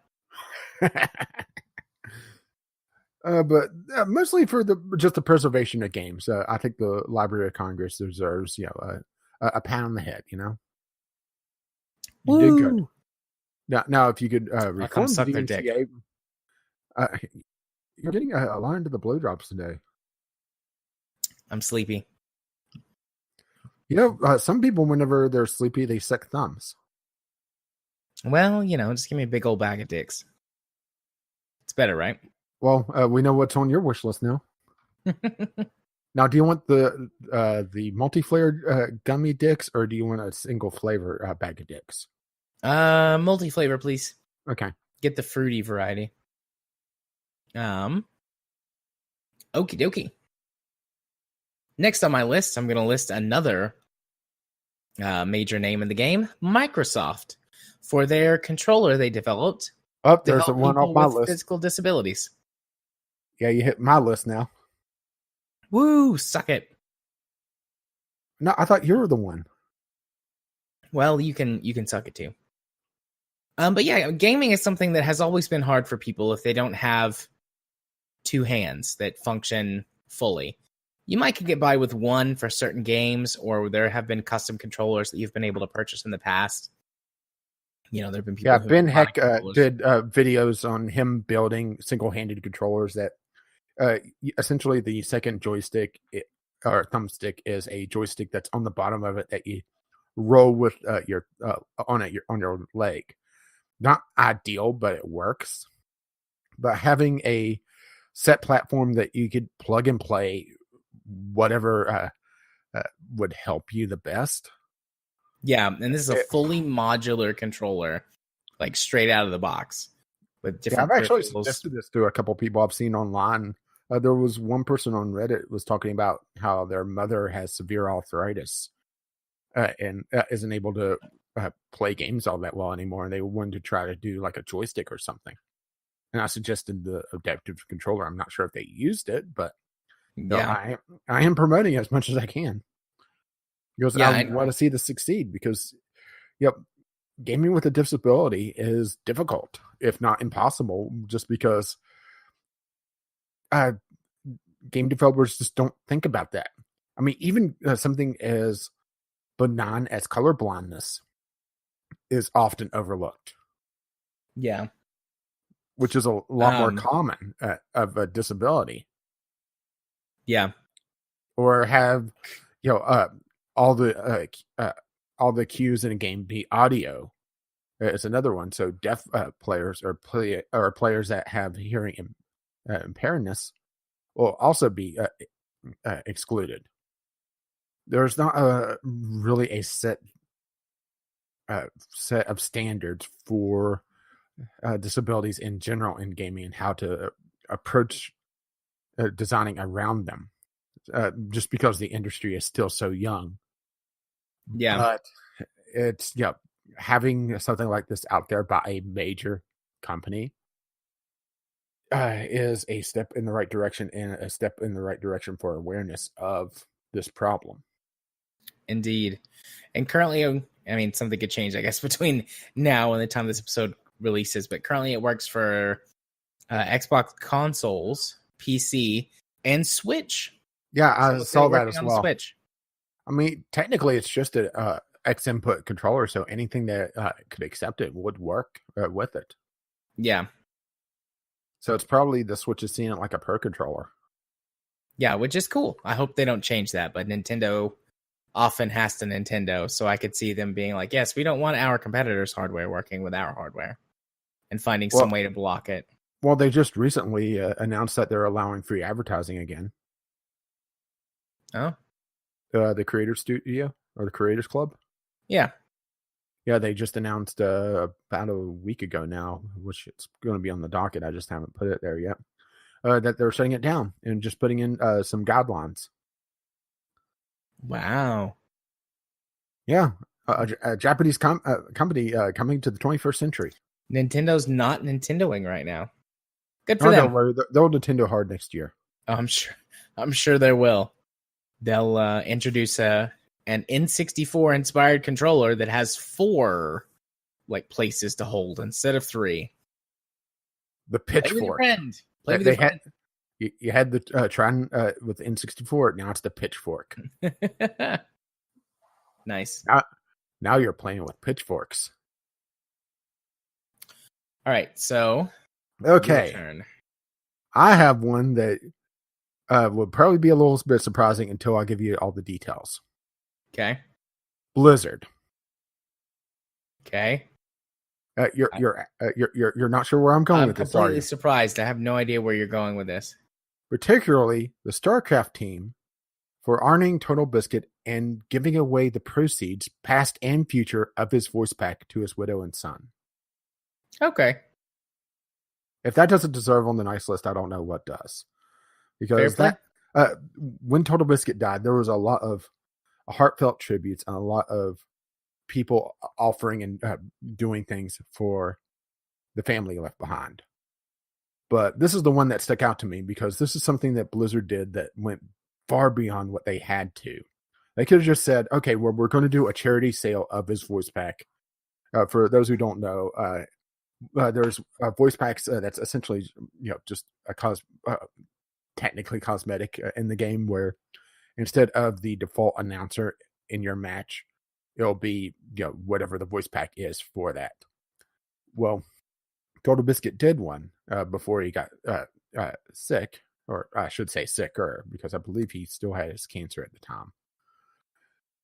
But mostly for just the preservation of games. I think the Library of Congress deserves, a pat on the head. You did good. Now, if you could reform the DMCA, you're getting a line to the blowdrops today. I'm sleepy. Some people, whenever they're sleepy, they suck thumbs. Well, just give me a big old bag of dicks. It's better, right? Well, we know what's on your wish list now. Now, do you want the multi-flavored gummy dicks, or do you want a single flavor bag of dicks? Multi-flavor, please. Okay. Get the fruity variety. Okie dokie. Next on my list, I'm going to list another major name in the game, Microsoft, for their controller they developed. Oh, there's one off my list. Physical disabilities. Yeah, you hit my list now. Woo, suck it. No, I thought you were the one. Well, you can suck it too. But yeah, gaming is something that has always been hard for people if they don't have two hands that function fully. You might could get by with one for certain games, or there have been custom controllers that you've been able to purchase in the past. There have been people. Yeah, Ben Heck did videos on him building single-handed controllers that essentially the second joystick or thumbstick is a joystick that's on the bottom of it that you roll with your on your leg. Not ideal, but it works. But having a set platform that you could plug and play whatever would help you the best. Yeah, and this is a fully modular controller, like straight out of the box with different. Yeah, I've actually suggested this to a couple people I've seen online. There was one person on Reddit was talking about how their mother has severe arthritis and isn't able to play games all that well anymore, and they wanted to try to do like a joystick or something. And I suggested the adaptive controller. I'm not sure if they used it, but I am promoting it as much as I can because I want to see this succeed. Because, gaming with a disability is difficult, if not impossible, just because game developers just don't think about that. I mean, even something as benign as colorblindness is often overlooked. Yeah. Which is a lot more common of a disability. Yeah. Or have, all the cues in a game be audio. It's another one. So deaf players or players that have hearing impairness will also be excluded. There's not really a set of standards for disabilities in general in gaming and how to approach designing around them. Just because the industry is still so young. Yeah. But it's having something like this out there by a major company is a step in the right direction and a step in the right direction for awareness of this problem. Indeed. And currently, I mean, something could change, I guess, between now and the time this episode releases, but currently it works for Xbox consoles, PC, and Switch. Yeah, I saw that as well. Switch. I mean, technically, it's just a X input controller, so anything that could accept it would work with it. Yeah. So it's probably the Switch is seeing it like a Pro controller. Yeah, which is cool. I hope they don't change that, but Nintendo often has to Nintendo, so I could see them being like, yes, we don't want our competitors' hardware working with our hardware, and finding some way to block it. Well, they just recently announced that they're allowing free advertising again. Oh? The Creator Studio or the Creators Club? Yeah. Yeah, they just announced about a week ago now, which it's going to be on the docket. I just haven't put it there yet. That they're shutting it down and just putting in some guidelines. Wow. Yeah. A Japanese company coming to the 21st century. Nintendo's not Nintendoing right now. Good for them. Don't worry. They'll Nintendo hard next year. Oh, I'm sure they will. They'll introduce an N64 inspired controller that has 4 places to hold instead of 3. The pitchfork. Play with your friend. You had the Tron with the N64. Now it's the pitchfork. Nice. Now you're playing with pitchforks. All right, so okay, I have one that would probably be a little bit surprising until I give you all the details. Okay. Blizzard. Okay. You're not sure where I'm going I'm with this, are completely you? surprised. I have no idea where you're going with this. Particularly the StarCraft team for honoring Total Biscuit and giving away the proceeds, past and future, of his voice pack to his widow and son. Okay. If that doesn't deserve on the nice list, I don't know what does. Fair Because play. when Total Biscuit died, there was a lot of heartfelt tributes and a lot of people offering and doing things for the family left behind. But this is the one that stuck out to me because this is something that Blizzard did that went far beyond what they had to. They could have just said, okay, well, we're going to do a charity sale of his voice pack. For those who don't know, there's voice packs that's essentially, just a technically cosmetic in the game, where instead of the default announcer in your match, it'll be, whatever the voice pack is for that. Well, Total Biscuit did one before he got sick, or I should say sicker, because I believe he still had his cancer at the time.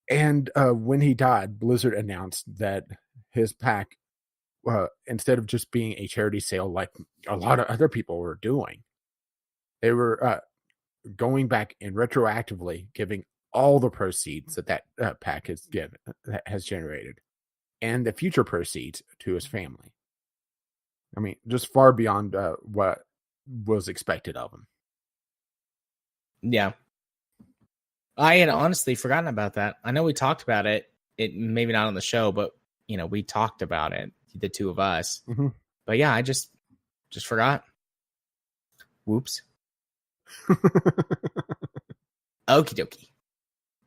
And when he died, Blizzard announced that his pack, instead of just being a charity sale like a lot of other people were doing, they were going back and retroactively giving all the proceeds that pack has generated, and the future proceeds to his family. I mean, just far beyond what was expected of him. Yeah. I had honestly forgotten about that. I know we talked about it. It maybe not on the show, but we talked about it, the two of us. Mm-hmm. But yeah, I just forgot. Whoops. Okie dokie.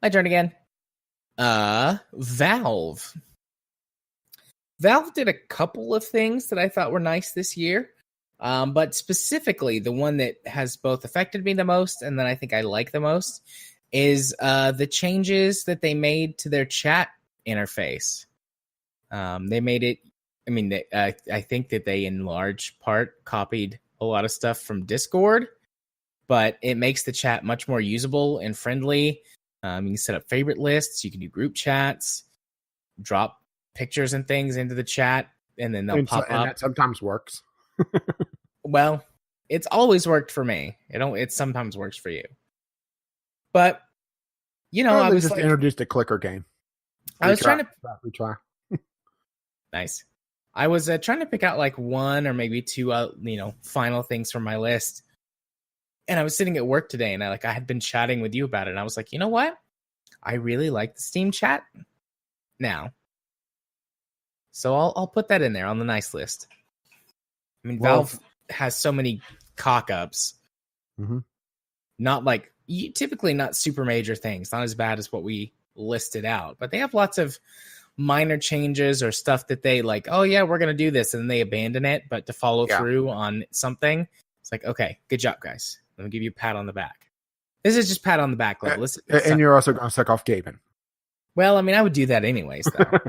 My turn again. Valve. Valve did a couple of things that I thought were nice this year. But specifically, the one that has both affected me the most and that I think I like the most is the changes that they made to their chat interface. They made it, I think that they in large part copied a lot of stuff from Discord, but it makes the chat much more usable and friendly. You can set up favorite lists, you can do group chats, drop pictures and things into the chat, and then they'll pop up. And that sometimes works. Well, it's always worked for me. It sometimes works for you. But, I was just introduced a clicker game. Retry. Nice. I was trying to pick out like one or maybe two, final things from my list. And I was sitting at work today and I had been chatting with you about it. And I was like, you know what? I really like the Steam chat now. So I'll put that in there on the nice list. I mean, Valve has so many cock-ups. Mm-hmm. Not typically not super major things, not as bad as what we listed out, but they have lots of minor changes or stuff that they oh yeah, we're going to do this. And then they abandon it, but to follow through on something, it's like, okay, good job, guys. Let me give you a pat on the back. This is just pat on the back level. And you're also going to suck off Gaben. Well, I would do that anyways, though.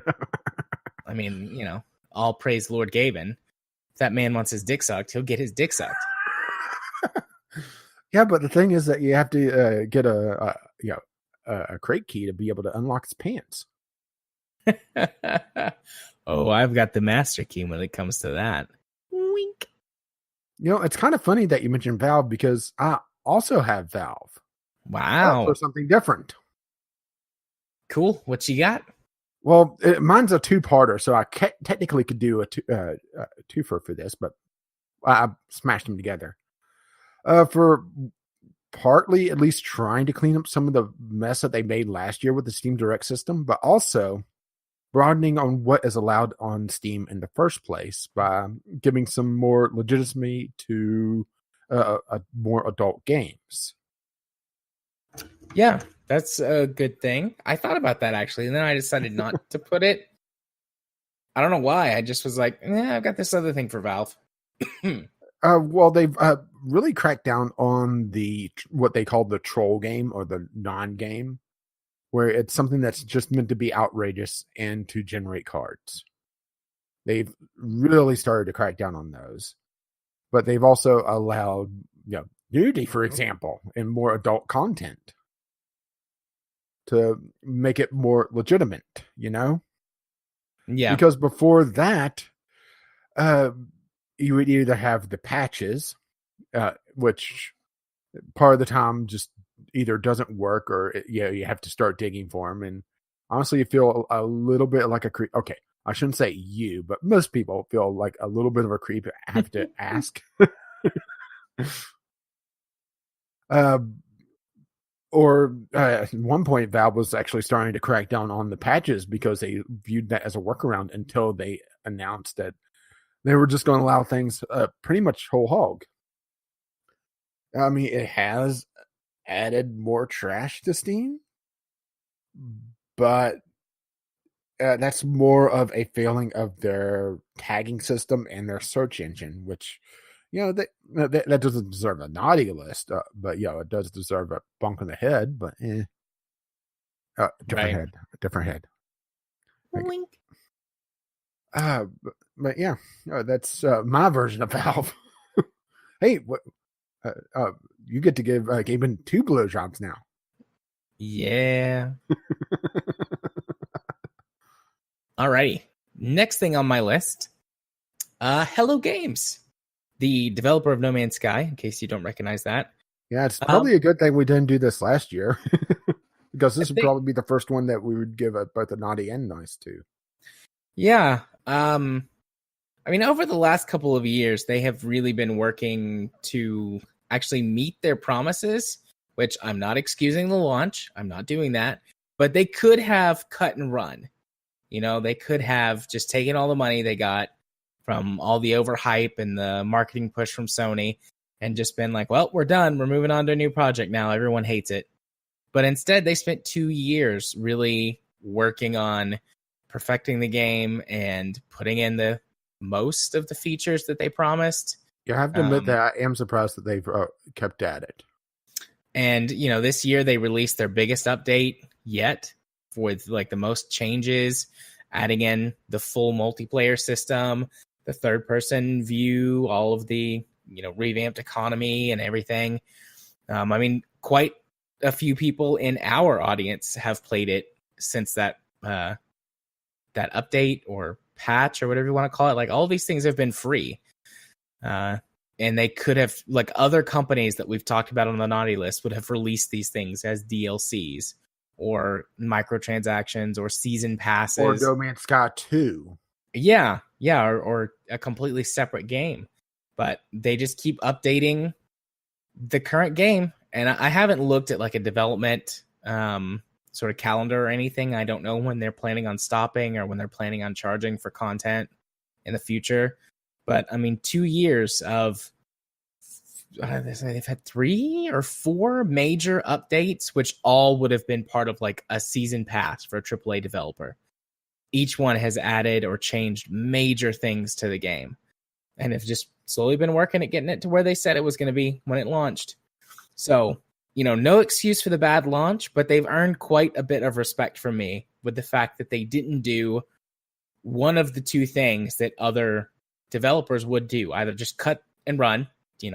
All praise Lord Gaben. If that man wants his dick sucked, he'll get his dick sucked. Yeah, but the thing is that you have to get a crate key to be able to unlock his pants. Oh, I've got the master key when it comes to that. Wink. It's kind of funny that you mentioned Valve because I also have Valve. Wow. For something different. Cool. What you got? Well, mine's a two-parter, so I technically could do a twofer for this, but I smashed them together. For partly at least trying to clean up some of the mess that they made last year with the Steam Direct system, but also broadening on what is allowed on Steam in the first place by giving some more legitimacy to more adult games. Yeah, that's a good thing. I thought about that actually, and then I decided not to put it. I don't know why. I just was like, I've got this other thing for Valve. Well, they've really cracked down on what they call the troll game or the non-game, where it's something that's just meant to be outrageous and to generate cards. They've really started to crack down on those. But they've also allowed nudity, for example, and more adult content. to make it more legitimate, you know? Yeah. Because before that, you would either have the patches, which part of the time just either doesn't work or you have to start digging for them. And honestly, you feel a little bit like a creep. Okay, I shouldn't say you, but most people feel like a little bit of a creep. Have to ask. Or at one point, Valve was actually starting to crack down on the patches because they viewed that as a workaround until they announced that they were just going to allow things pretty much whole hog. I mean, it has added more trash to Steam, but that's more of a failing of their tagging system and their search engine, which, that doesn't deserve a naughty list, but it does deserve a bump in the head. But different head. Wink. But yeah, that's my version of Valve. Hey, what? You get to give Gaben 2 blowjobs now. Yeah. Alrighty. Next thing on my list, Hello Games, the developer of No Man's Sky, in case you don't recognize that. Yeah, it's probably a good thing we didn't do this last year, because this would probably be the first one that we would give both a naughty and nice to. Yeah. I mean, over the last couple of years, they have really been working to actually meet their promises, which I'm not excusing the launch. I'm not doing that. But they could have cut and run. They could have just taken all the money they got from all the overhype and the marketing push from Sony and just been like, well, we're done. We're moving on to a new project now. Everyone hates it. But instead, they spent 2 years really working on perfecting the game and putting in the most of the features that they promised. You have to admit that I am surprised that they've kept at it. And, this year they released their biggest update yet with like the most changes, adding in the full multiplayer system, the third person view, all of the, revamped economy and everything. I mean, quite a few people in our audience have played it since that update or patch or whatever you want to call it. Like, all these things have been free. And they could have, like other companies that we've talked about on the naughty list, would have released these things as DLCs or microtransactions or season passes. Or No Man's Sky 2. Yeah, or a completely separate game. But they just keep updating the current game. And I haven't looked at like a development sort of calendar or anything. I don't know when they're planning on stopping or when they're planning on charging for content in the future. But I mean, 2 years of, they've had 3 or 4 major updates, which all would have been part of like a season pass for a AAA developer. Each one has added or changed major things to the game, and have just slowly been working at getting it to where they said it was going to be when it launched. So, no excuse for the bad launch, but they've earned quite a bit of respect from me with the fact that they didn't do one of the 2 things that other developers would do, either just cut and run,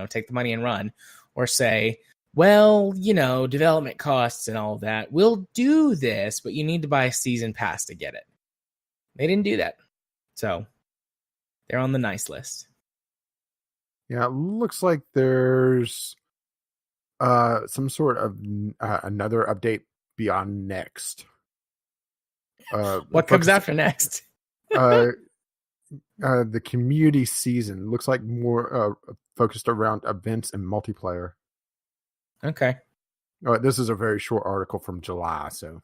take the money and run, or say, well, development costs and all of that, we'll do this, but you need to buy a season pass to get it. They didn't do that. So they're on the nice list. Yeah, it looks like there's some sort of another update beyond next. What comes after next? The community season looks like more focused around events and multiplayer. Okay. This is a very short article from July, so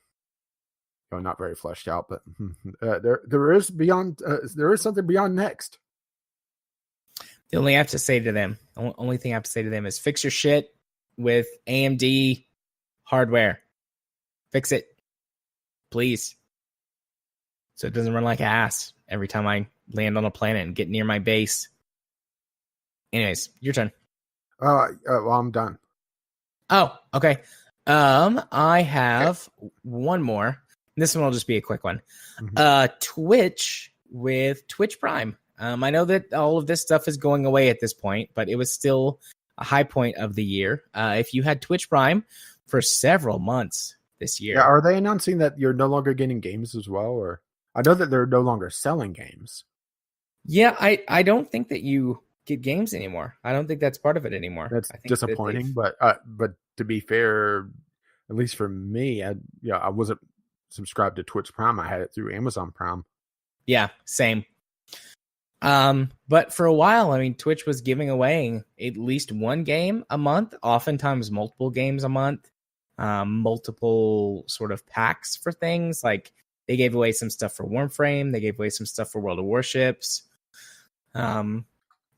not very fleshed out. But there is beyond. There is something beyond next. The only thing I have to say to them is fix your shit with AMD hardware. Fix it, please, so it doesn't run like ass every time I land on a planet and get near my base. Anyways, your turn. Well, I'm done. Oh, okay. I have one more. This one will just be a quick one. Mm-hmm. Twitch with Twitch Prime. I know that all of this stuff is going away at this point, but it was still a high point of the year. If you had Twitch Prime for several months, this Yeah, year. are they announcing that you're no longer getting games as well? Or I know that they're no longer selling games. Yeah, I don't think that you get games anymore. I don't think that's part of it anymore. That's I think that disappointing. But to be fair, at least for me, I wasn't subscribed to Twitch Prime. I had it through Amazon Prime. yeah, same. But for a while, I mean, Twitch was giving away at least one game a month, oftentimes multiple games a month, multiple sort of packs for things. Like they gave away some stuff for Warframe, they gave away some stuff for World of Warships. And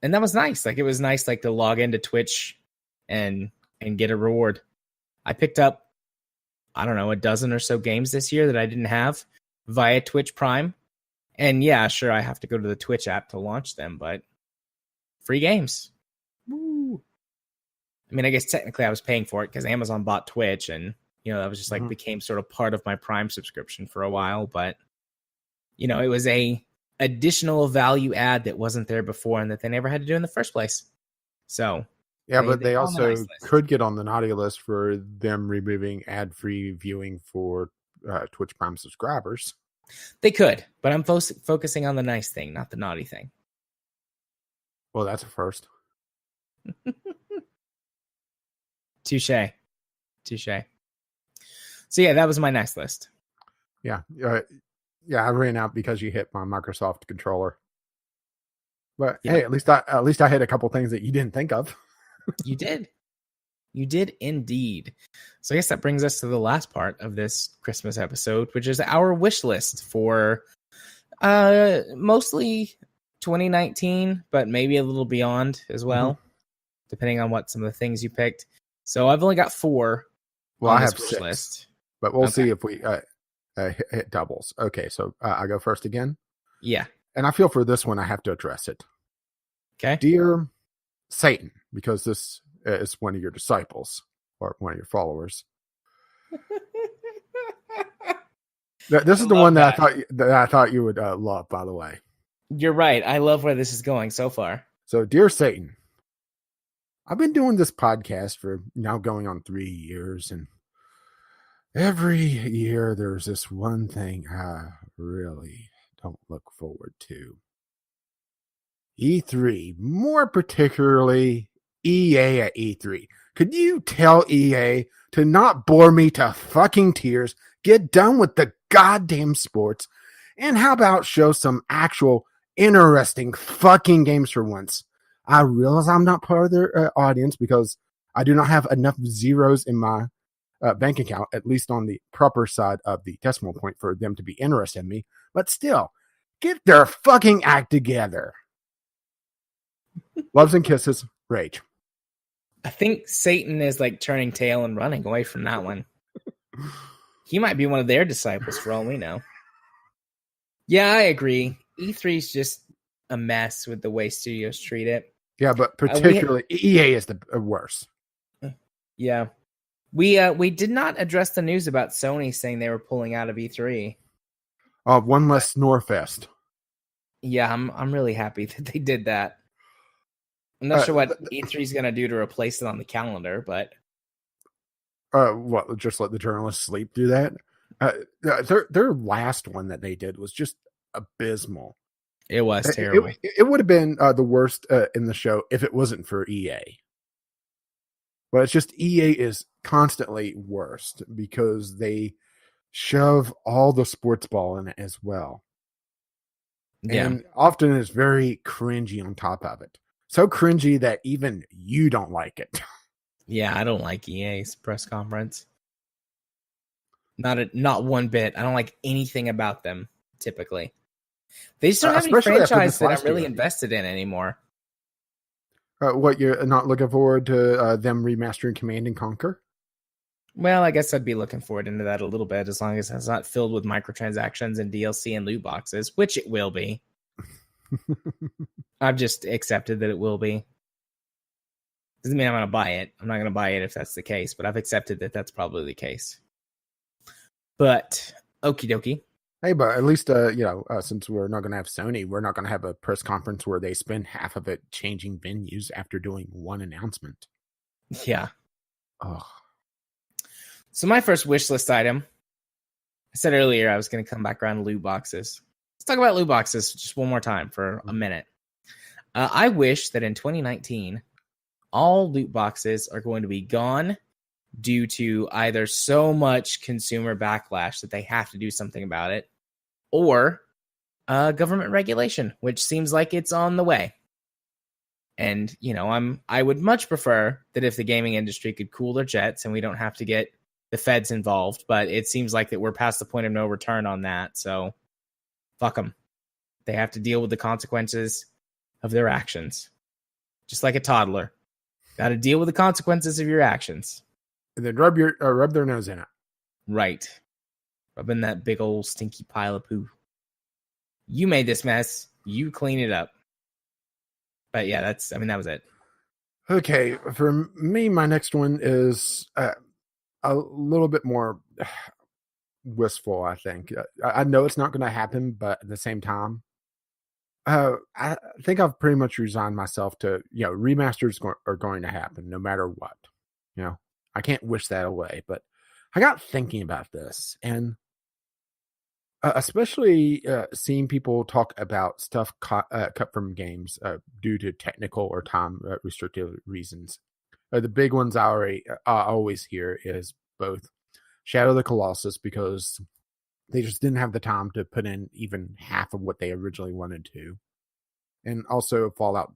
that was nice. Like it was nice, like to log into Twitch and get a reward. I picked up, I don't know, a dozen or so games this year that I didn't have via Twitch Prime. And yeah, sure, I have to go to the Twitch app to launch them, but free games. Woo. I mean, I guess technically I was paying for it because Amazon bought Twitch, and that was just like became sort of part of my Prime subscription for a while. But it was a additional value add that wasn't there before, and that they never had to do in the first place. So yeah, but they also could get on the naughty list for them removing ad-free viewing for Twitch Prime subscribers. They could, but I'm focusing on the nice thing, not the naughty thing. Well, that's a first. Touche. So yeah, that was my nice list. Yeah. I ran out because you hit my Microsoft controller. But hey, at least I hit a couple things that you didn't think of. You did indeed. So I guess that brings us to the last part of this Christmas episode, which is our wish list for mostly 2019, but maybe a little beyond as well, depending on what some of the things you picked. So I've only got 4. Well, on I have this wish 6, list. But we'll see if we hit doubles. Okay, so I go first again. Yeah. And I feel for this one, I have to address it. Okay. Dear Satan, because this is one of your disciples or one of your followers. This is the one that I thought you would love, by the way. You're right. I love where this is going so far. So, dear Satan, I've been doing this podcast for now going on 3 years, and every year there's this one thing I really don't look forward to. E3, more particularly EA at E3. Could you tell EA to not bore me to fucking tears, get done with the goddamn sports, and how about show some actual interesting fucking games for once? I realize I'm not part of their audience because I do not have enough zeros in my bank account, at least on the proper side of the decimal point, for them to be interested in me. But still, get their fucking act together. Loves and kisses, Rage. I think Satan is like turning tail and running away from that one. He might be one of their disciples for all we know. Yeah, I agree. E3 is just a mess with the way studios treat it. Yeah, but particularly EA is the worst. Yeah. We did not address the news about Sony saying they were pulling out of E3. One less Snorefest. Yeah, I'm really happy that they did that. I'm not sure what E3 is going to do to replace it on the calendar, but what? Just let the journalists sleep through that? Their last one that they did was just abysmal. It was terrible. It would have been the worst in the show if it wasn't for EA. But it's just EA is constantly worst because they shove all the sports ball in it as well. Yeah. And often it's very cringy on top of it. So cringy that even you don't like it. Yeah, I don't like EA's press conference. Not one bit. I don't like anything about them, typically. They just don't have any franchise that I'm really invested in anymore. What, you're not looking forward to them remastering Command and Conquer? Well, I guess I'd be looking forward into that a little bit, as long as it's not filled with microtransactions and DLC and loot boxes, which it will be. I've just accepted that it will be. Doesn't mean I'm going to buy it. I'm not going to buy it if that's the case, but I've accepted that that's probably the case. But, okie dokie. Hey, but at least, since we're not going to have Sony, we're not going to have a press conference where they spend half of it changing venues after doing one announcement. Yeah. Oh. So my first wish list item, I said earlier I was going to come back around to loot boxes. Let's talk about loot boxes just one more time for a minute. I wish that in 2019, all loot boxes are going to be gone due to either so much consumer backlash that they have to do something about it, or government regulation, which seems like it's on the way. And, you know, I would much prefer that if the gaming industry could cool their jets and we don't have to get the feds involved, but it seems like that we're past the point of no return on that. So fuck them. They have to deal with the consequences of their actions. Just like a toddler. Got to deal with the consequences of your actions. And then rub their nose in it. Right. Rubbing that big old stinky pile of poo. You made this mess. You clean it up. But yeah, that was it. Okay, for me, my next one is a little bit more wistful, I think. I know it's not going to happen, but at the same time, I think I've pretty much resigned myself to, remasters are going to happen no matter what. I can't wish that away, but I got thinking about this, and especially seeing people talk about stuff cut from games due to technical or time restrictive reasons. The big ones I always hear is both Shadow of the Colossus, because they just didn't have the time to put in even half of what they originally wanted to, and also Fallout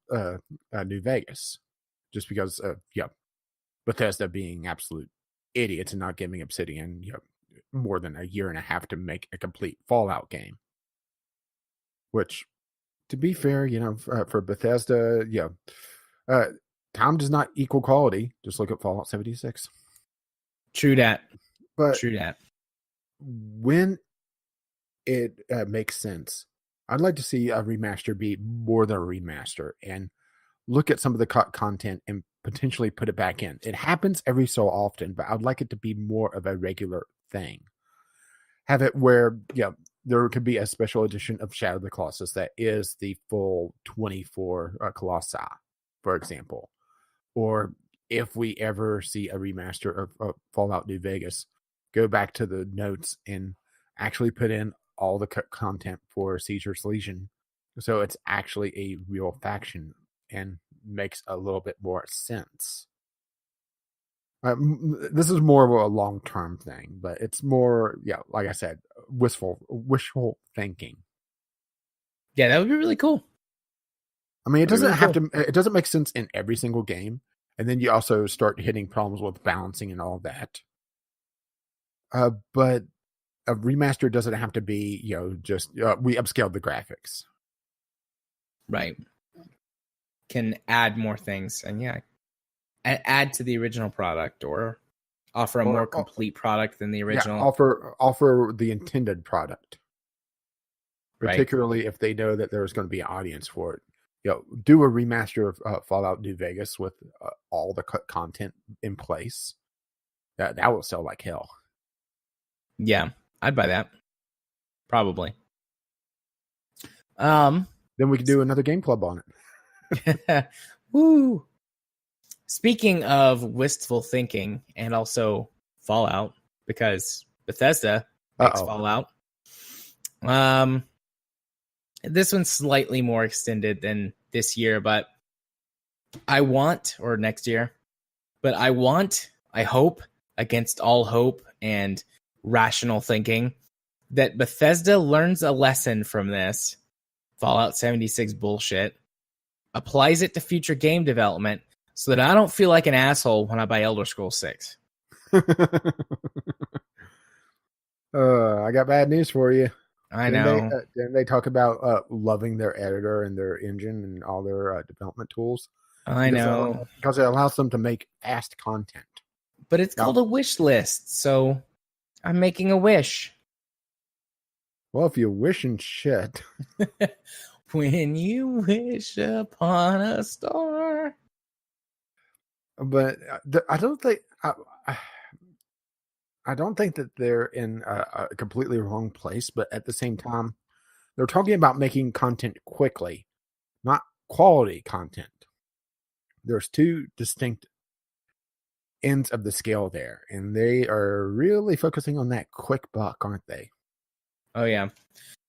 New Vegas, just because Bethesda being absolute idiots and not giving Obsidian more than a year and a half to make a complete Fallout game. Which, to be fair, for Bethesda, time does not equal quality. Just look at Fallout 76. True that. But true that. When it makes sense, I'd like to see a remaster be more than a remaster and look at some of the content and potentially put it back in. It happens every so often, but I'd like it to be more of a regular thing. Have it where, there could be a special edition of Shadow of the Colossus that is the full 24 Colossi, for example. Or if we ever see a remaster of Fallout New Vegas, go back to the notes and actually put in all the content for Caesar's Legion, so it's actually a real faction and makes a little bit more sense. This is more of a long-term thing, but it's more, like I said, wishful thinking. Yeah, that would be really cool. I mean, it doesn't make sense in every single game. And then you also start hitting problems with balancing and all that. But a remaster doesn't have to be, just we upscaled the graphics. Right. Can add more things and add to the original product or offer a more complete product than the original. Offer the intended product. Particularly right. If they know that there's going to be an audience for it. Do a remaster of Fallout New Vegas with all the content in place. That will sell like hell. Yeah, I'd buy that. Probably. Then we could do another game club on it. Woo! Speaking of wistful thinking and also Fallout, because Bethesda makes Fallout. This one's slightly more extended than this year, but next year, but I hope, against all hope and rational thinking, that Bethesda learns a lesson from this Fallout 76 bullshit, applies it to future game development so that I don't feel like an asshole when I buy Elder Scrolls 6. I got bad news for you. I know. Didn't they talk about loving their editor and their engine and all their development tools? I know. Because it allows them to make fast content. But it's called a wish list, so I'm making a wish. Well, if you wish and shit. When you wish upon a star. But I don't think that they're in a completely wrong place, but at the same time, they're talking about making content quickly, not quality content. There's two distinct ends of the scale there, and they are really focusing on that quick buck, aren't they? Oh yeah.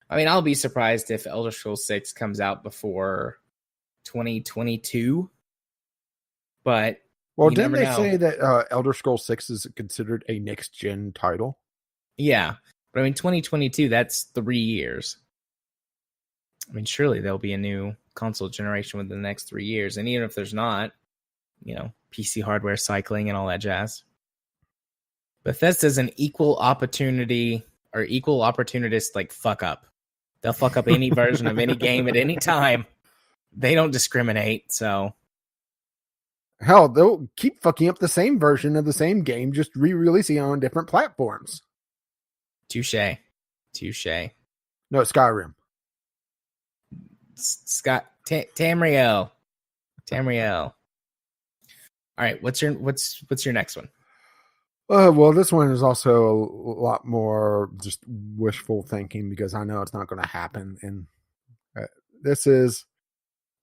I mean, I'll be surprised if Elder Scrolls 6 comes out before 2022, but Well, you didn't never they know. say that Elder Scrolls 6 is considered a next gen title? Yeah, but I mean, 2022, that's 3 years. I mean, surely there'll be a new console generation within the next 3 years, and even if there's not, PC hardware cycling and all that jazz. Bethesda's an equal opportunity or equal opportunist like fuck up. They'll fuck up any version of any game at any time. They don't discriminate, so Hell, they'll keep fucking up the same version of the same game, just re-releasing it on different platforms. touche. No, Skyrim. Scott Tamriel. All right, what's your next one? Well, this one is also a lot more just wishful thinking because I know it's not going to happen. And this is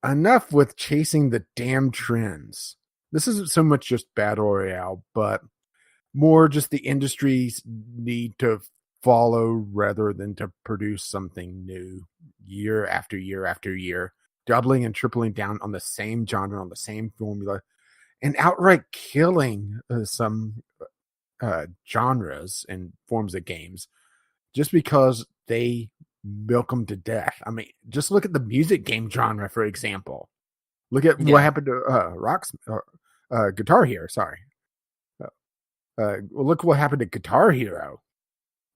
enough with chasing the damn trends. This isn't so much just Battle Royale, but more just the industries need to follow rather than to produce something new year after year after year, doubling and tripling down on the same genre, on the same formula, and outright killing some genres and forms of games just because they milk them to death. I mean, just look at the music game genre, for example. Look at what happened to Guitar Hero. Sorry. Well, look what happened to Guitar Hero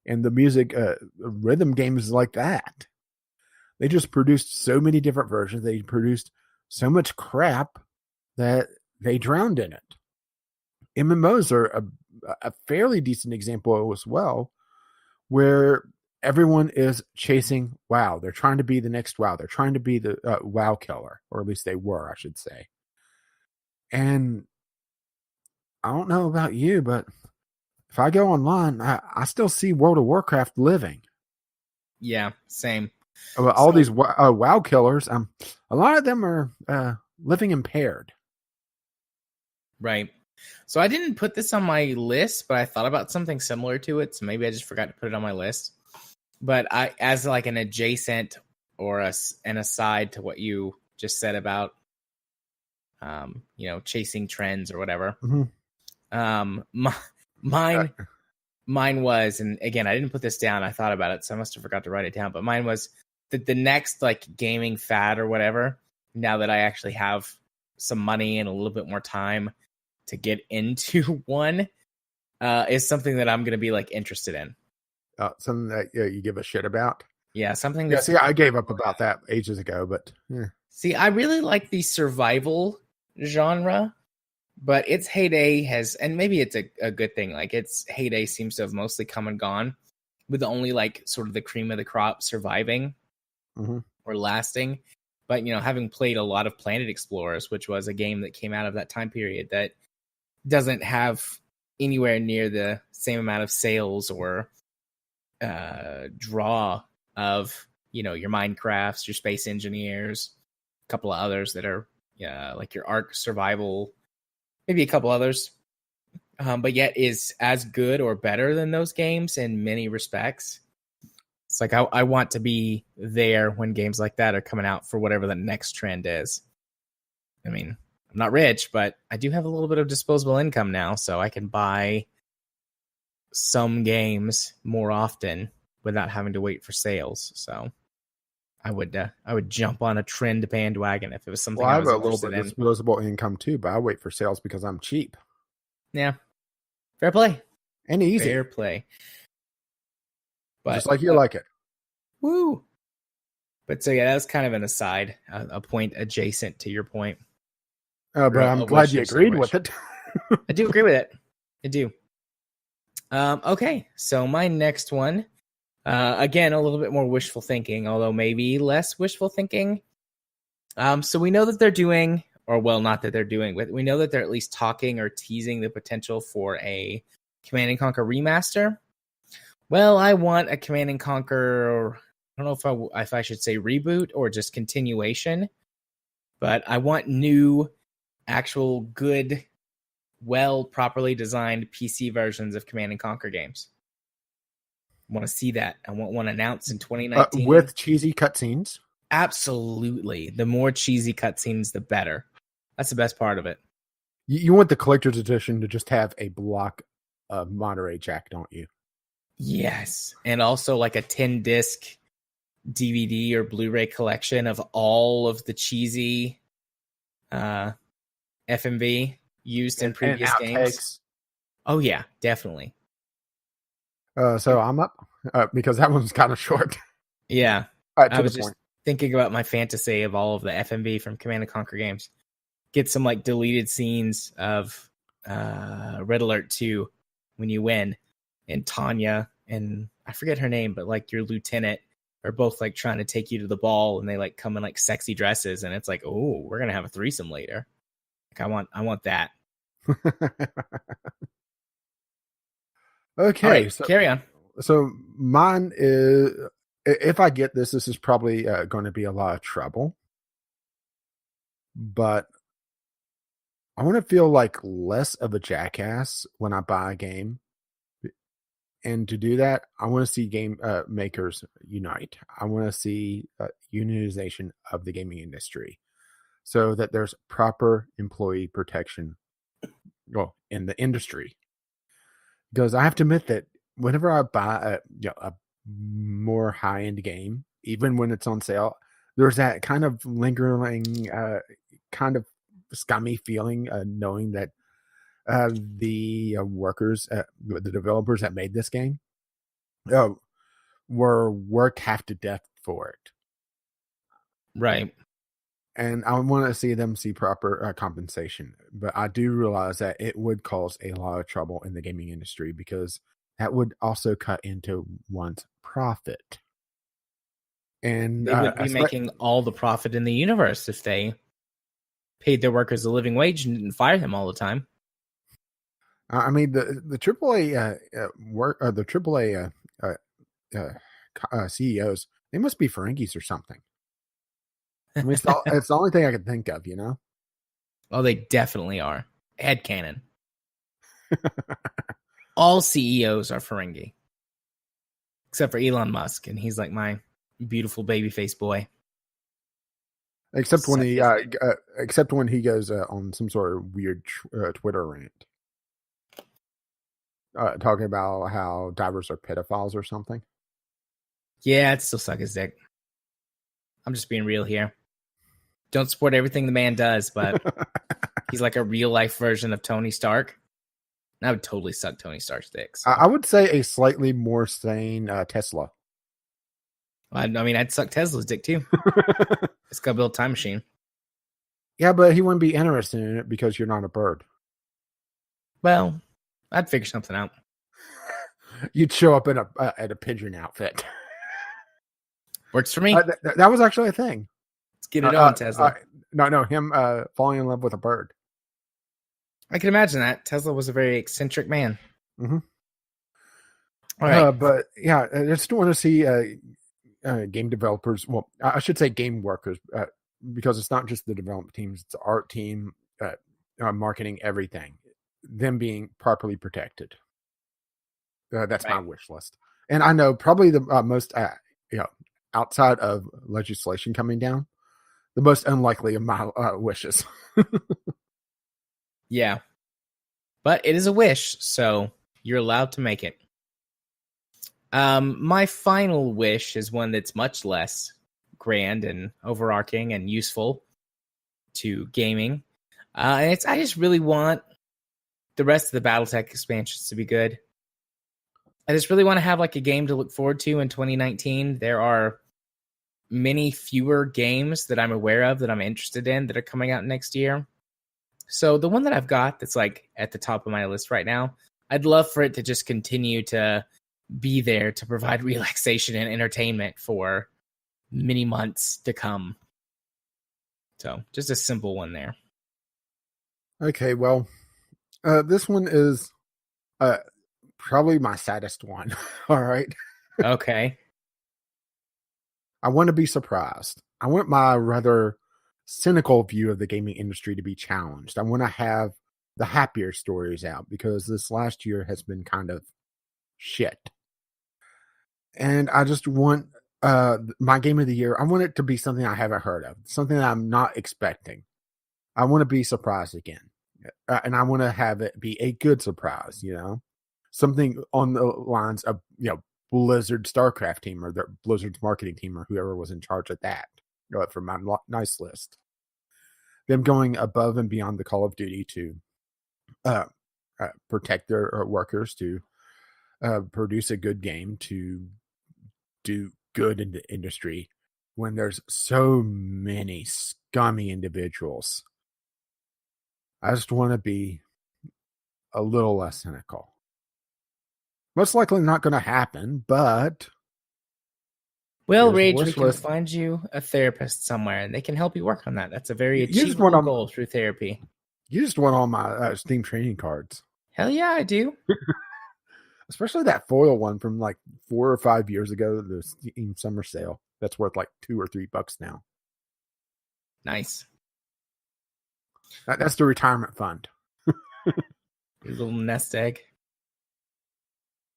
and the music rhythm games like that. They just produced so many different versions. They produced so much crap that they drowned in it. MMOs are a fairly decent example as well, where everyone is chasing WoW. They're trying to be the next WoW. They're trying to be the WoW killer, or at least they were, I should say. And I don't know about you, but if I go online, I still see World of Warcraft living. Yeah, same. All these WoW killers, a lot of them are living impaired. Right. So I didn't put this on my list, but I thought about something similar to it. So maybe I just forgot to put it on my list. But as like an adjacent or an aside to what you just said about, chasing trends or whatever. Mm-hmm. Mine was, and again, I didn't put this down. I thought about it, so I must have forgot to write it down. But mine was that the next like gaming fad or whatever, now that I actually have some money and a little bit more time to get into one, is something that I'm going to be like interested in. Something that you give a shit about. Yeah, something. Yeah, see, I gave up about that ages ago, but see, I really like the survival genre, but its heyday has, and maybe it's a good thing. Like its heyday seems to have mostly come and gone, with only like sort of the cream of the crop surviving or lasting. But having played a lot of Planet Explorers, which was a game that came out of that time period that doesn't have anywhere near the same amount of sales or draw of your Minecrafts, your Space Engineers, a couple of others that are like your Ark Survival, maybe a couple others, but yet is as good or better than those games in many respects. It's like I want to be there when games like that are coming out for whatever the next trend is. I mean, I'm not rich, but I do have a little bit of disposable income now, so I can buy some games more often without having to wait for sales. So I would jump on a trend bandwagon if it was something I was interested in. I have a little bit of disposable income too, but I wait for sales because I'm cheap. Yeah, fair play and easy. Fair play. But, just like you like it. Woo. But so yeah, that was kind of an aside, a point adjacent to your point. But I'm glad you agreed with it. I do agree with it. I do. Okay, so my next one, again, a little bit more wishful thinking, although maybe less wishful thinking. So we know that they're doing, or well, not that they're doing, but we know that they're at least talking or teasing the potential for a Command & Conquer remaster. Well, I want a Command & Conquer, I don't know if I should say reboot or just continuation, but I want new, actual good properly designed PC versions of Command and Conquer games. I want to see that. I want one announced in 2019 with cheesy cutscenes. Absolutely. The more cheesy cutscenes, the better. That's the best part of it. You want the collector's edition to just have a block of Monterey Jack, don't you? Yes. And also like a 10-disc DVD or Blu-ray collection of all of the cheesy FMV used in previous games. Oh, yeah, definitely. So I'm up because that one's kind of short. Yeah. I was just thinking about my fantasy of all of the FMV from Command & Conquer games. Get some like deleted scenes of Red Alert 2 when you win, and Tanya and I forget her name, but like your lieutenant are both like trying to take you to the ball, and they like come in like sexy dresses, and it's like, oh, we're gonna have a threesome later. Like I want that. Okay, right, so carry on. So mine is, if I get this is probably going to be a lot of trouble, but I want to feel like less of a jackass when I buy a game. And to do that, I want to see game makers unite. I want to see unionization of the gaming industry so that there's proper employee protection in the industry. Because I have to admit that whenever I buy a more high-end game, even when it's on sale, there's that kind of lingering, kind of scummy feeling knowing that the workers, the developers that made this game, were worked half to death for it. Right. And I want to see them see proper compensation. But I do realize that it would cause a lot of trouble in the gaming industry because that would also cut into one's profit. And they would be making all the profit in the universe if they paid their workers a living wage and didn't fire them all the time. I mean, the AAA the AAA CEOs, they must be Ferengis or something. I mean, it's the only thing I can think of, you know? Oh, they definitely are. Headcanon. All CEOs are Ferengi. Except for Elon Musk, and he's like my beautiful baby face boy. Except when he goes on some sort of weird Twitter rant. Talking about how divers are pedophiles or something. Yeah, I'd still suck his dick. I'm just being real here. Don't support everything the man does, but he's like a real life version of Tony Stark. I would totally suck Tony Stark's dick. So. I would say a slightly more sane Tesla. I mean, I'd suck Tesla's dick too. It's got to build a time machine. Yeah, but he wouldn't be interested in it because you're not a bird. Well, I'd figure something out. You'd show up in at a pigeon outfit. Works for me. That was actually a thing. Let's get it on, Tesla. No, him falling in love with a bird. I can imagine that. Tesla was a very eccentric man. Mm-hmm. All right. But yeah, I just want to see game developers. Well, I should say game workers, because it's not just the development teams; it's the art team, marketing, everything. Them being properly protected. That's my wish list. And I know probably the most, outside of legislation coming down, the most unlikely of my wishes. Yeah. But it is a wish, so you're allowed to make it. My final wish is one that's much less grand and overarching and useful to gaming. And I just really want the rest of the BattleTech expansions to be good. I just really want to have like a game to look forward to in 2019. There are many fewer games that I'm aware of that I'm interested in that are coming out next year. So the one that I've got that's like at the top of my list right now, I'd love for it to just continue to be there to provide relaxation and entertainment for many months to come. So just a simple one there. Okay, well, this one is probably my saddest one. All right. Okay. I want to be surprised. I want my rather cynical view of the gaming industry to be challenged. I want to have the happier stories out, because this last year has been kind of shit. And I just want my game of the year, I want it to be something I haven't heard of, something that I'm not expecting. I want to be surprised again. And I want to have it be a good surprise, something on the lines of, Blizzard StarCraft team, or the Blizzard's marketing team, or whoever was in charge of that, for my nice list. Them going above and beyond the Call of Duty to protect their workers, to produce a good game, to do good in the industry when there's so many scummy individuals. I just want to be a little less cynical. Most likely not going to happen, but... Well, Rage, we can find you a therapist somewhere, and they can help you work on that. That's a very achievable goal through therapy. You just want all my Steam training cards. Hell yeah, I do. Especially that foil one from like 4 or 5 years ago, the Steam summer sale. That's worth like $2 or $3 now. Nice. That's the retirement fund. Your little nest egg.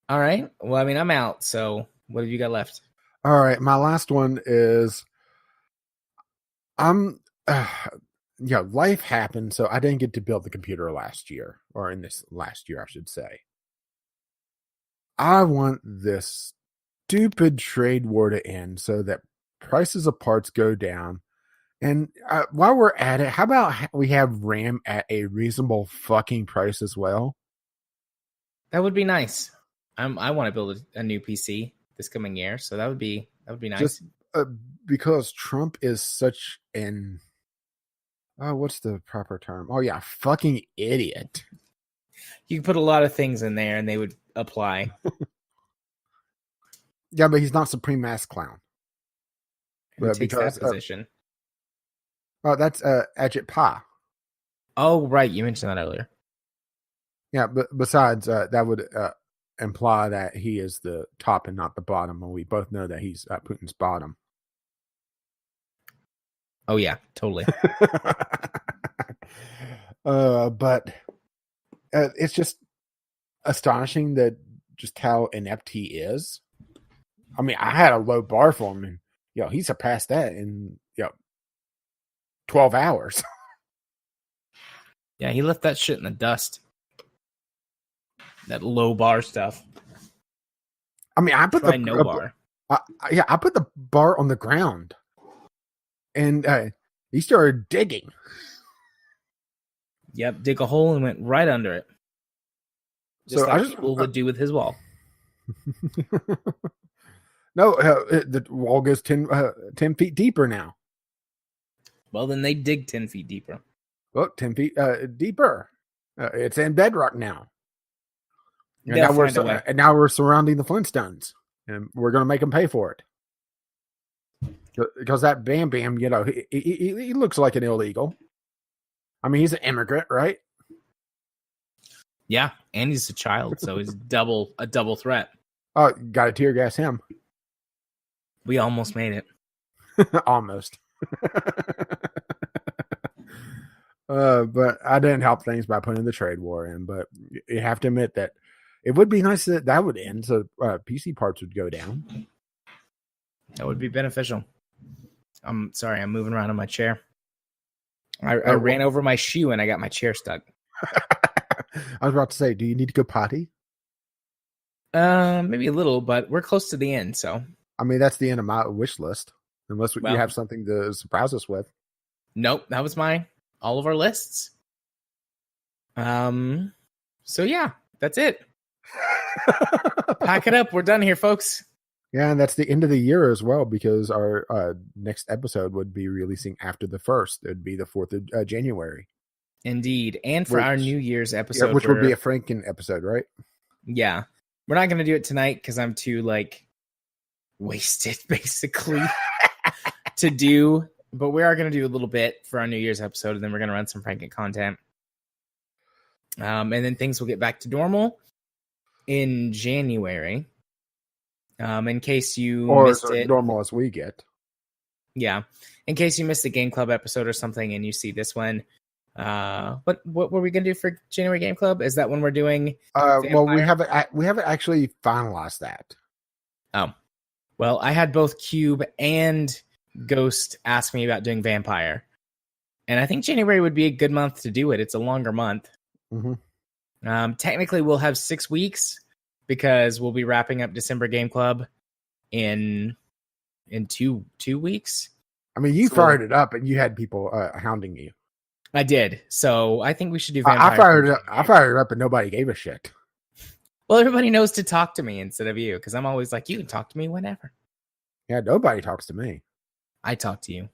All right. Well, I mean, I'm out. So what have you got left? All right. My last one is life happened. So I didn't get to build the computer last year, or in this last year, I should say. I want this stupid trade war to end so that prices of parts go down. And while we're at it, how about we have RAM at a reasonable fucking price as well? That would be nice. I want to build a new PC this coming year, so that would be nice. Just because Trump is such an what's the proper term? Oh yeah, fucking idiot. You can put a lot of things in there, and they would apply. Yeah, but he's not Supreme Mass Clown. Who takes that position? Oh, that's Ajit Pai. Oh, right. You mentioned that earlier. Yeah, but besides, that would imply that he is the top and not the bottom, and we both know that he's Putin's bottom. Oh, yeah, totally. But it's just astonishing that just how inept he is. I mean, I had a low bar for him, and he surpassed that in 12 hours. Yeah, he left that shit in the dust. That low bar stuff. I mean, I put I put the bar on the ground, and he started digging. Yep, dig a hole and went right under it. Just so like people would do with his wall. No, the wall goes 10 feet deeper now. Well, then they dig 10 feet deeper. Well, 10 feet deeper. It's in bedrock now. And now we're surrounding the Flintstones, and we're going to make them pay for it. Because that Bam Bam, he looks like an illegal. I mean, he's an immigrant, right? Yeah, and he's a child, so he's a double threat. Oh, got to tear gas him. We almost made it. Almost. But I didn't help things by putting the trade war in. But you have to admit that it would be nice that would end, so PC parts would go down. That would be beneficial. I'm sorry, I'm moving around in my chair. I ran over my shoe and I got my chair stuck. I was about to say, do you need to go potty? Maybe a little, but we're close to the end, so. I mean, that's the end of my wish list, unless you have something to surprise us with. Nope, that was all of our lists. So yeah, that's it. Pack it up. We're done here, folks. Yeah, and that's the end of the year as well, because our next episode would be releasing after the 1st. It would be the 4th of January. Indeed. And for our New Year's episode. Yeah, which would be a Franken episode, right? Yeah. We're not going to do it tonight because I'm too, wasted, basically, to do. But we are going to do a little bit for our New Year's episode, and then we're going to run some Franken content. And then things will get back to normal in January. In case you missed it. Normal as we get. Yeah. In case you missed the Game Club episode or something and you see this one, What were we gonna do for January Game Club? Is that when we're doing? Well, we Vampire? haven't actually finalized that. Oh, well, I had both Cube and Ghost ask me about doing Vampire, and I think January would be a good month to do it. It's a longer month. Mm-hmm. Technically, we'll have 6 weeks because we'll be wrapping up December Game Club in 2 weeks. I mean, you fired it up, and you had people hounding you. I did, so I think we should do Vampire. I fired it up, and nobody gave a shit. Well, everybody knows to talk to me instead of you, because I'm always like, you can talk to me whenever. Yeah, nobody talks to me. I talk to you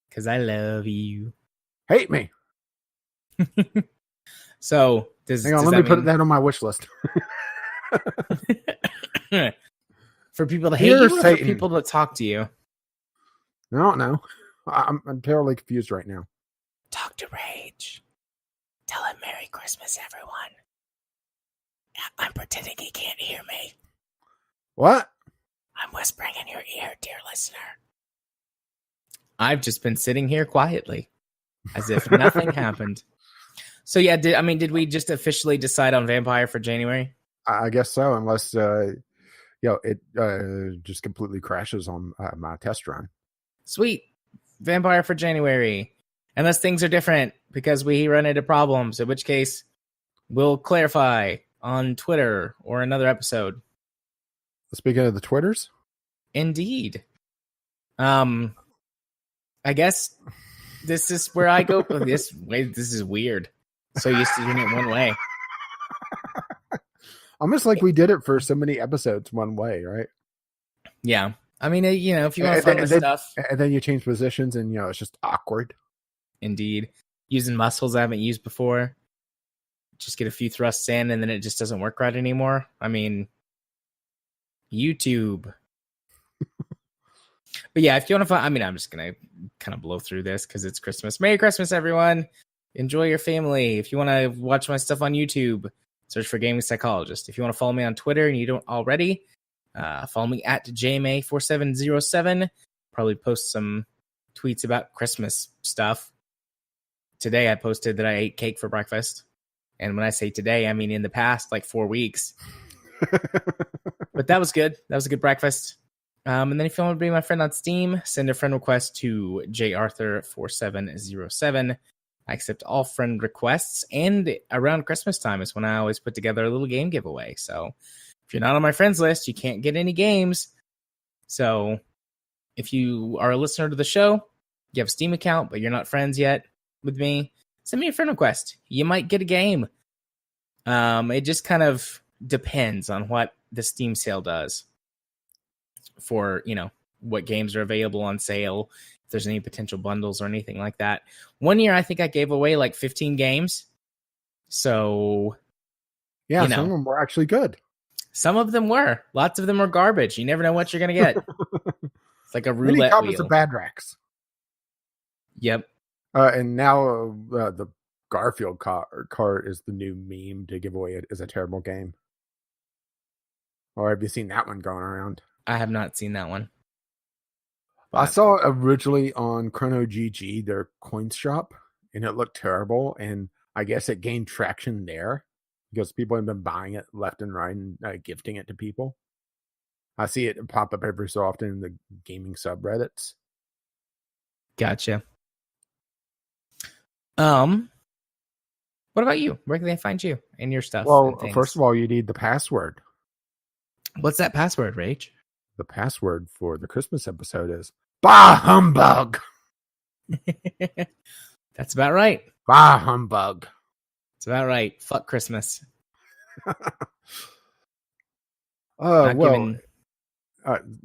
because I love you. Hate me. So hang on, let me put that on my wish list. For people to hate you, or for people to talk to you? I don't know. I'm terribly confused right now. Talk to Rage. Tell him Merry Christmas, everyone. I'm pretending he can't hear me. What? I'm whispering in your ear, dear listener. I've just been sitting here quietly, as if nothing happened. So yeah, did we just officially decide on Vampire for January? I guess so, unless it just completely crashes on my test run. Sweet. Vampire for January. Unless things are different because we run into problems, in which case we'll clarify on Twitter or another episode. Speaking of the Twitters? Indeed. I guess this is where I go. This is weird. So used to doing it one way. Almost like we did it for so many episodes one way, right? Yeah. I mean, if you want to find the stuff. And then you change positions and, it's just awkward. Indeed. Using muscles I haven't used before. Just get a few thrusts in and then it just doesn't work right anymore. I mean, YouTube. But yeah, if you want to find, I'm just going to kind of blow through this because it's Christmas. Merry Christmas, everyone. Enjoy your family. If you want to watch my stuff on YouTube, search for Gaming Psychologist. If you want to follow me on Twitter and you don't already, follow me at JMA4707. Probably post some tweets about Christmas stuff. Today I posted that I ate cake for breakfast. And when I say today, I mean in the past, like 4 weeks. But that was good. That was a good breakfast. And then if you want to be my friend on Steam, send a friend request to jarthur4707. I accept all friend requests. And around Christmas time is when I always put together a little game giveaway. So if you're not on my friends list, you can't get any games. So if you are a listener to the show, you have a Steam account, but you're not friends yet with me, send me a friend request. You might get a game. It just kind of depends on what the Steam sale does for, what games are available on sale, if there's any potential bundles or anything like that. One year, I think I gave away like 15 games. So, yeah, some of them were actually good. Some of them were. Lots of them were garbage. You never know what you're going to get. It's like a roulette many copies wheel. Of Bad Racks. Yep. And now the Garfield cart is the new meme to give away as a terrible game. Or have you seen that one going around? I have not seen that one. But I saw it originally on Chrono GG, their coin shop, and it looked terrible. And I guess it gained traction there because people have been buying it left and right and gifting it to people. I see it pop up every so often in the gaming subreddits. Gotcha. What about you? Where can they find you and your stuff? Well, first of all, you need the password. What's that password, Rage? The password for the Christmas episode is Bah Humbug. That's about right. Bah Humbug. That's about right. Fuck Christmas. Go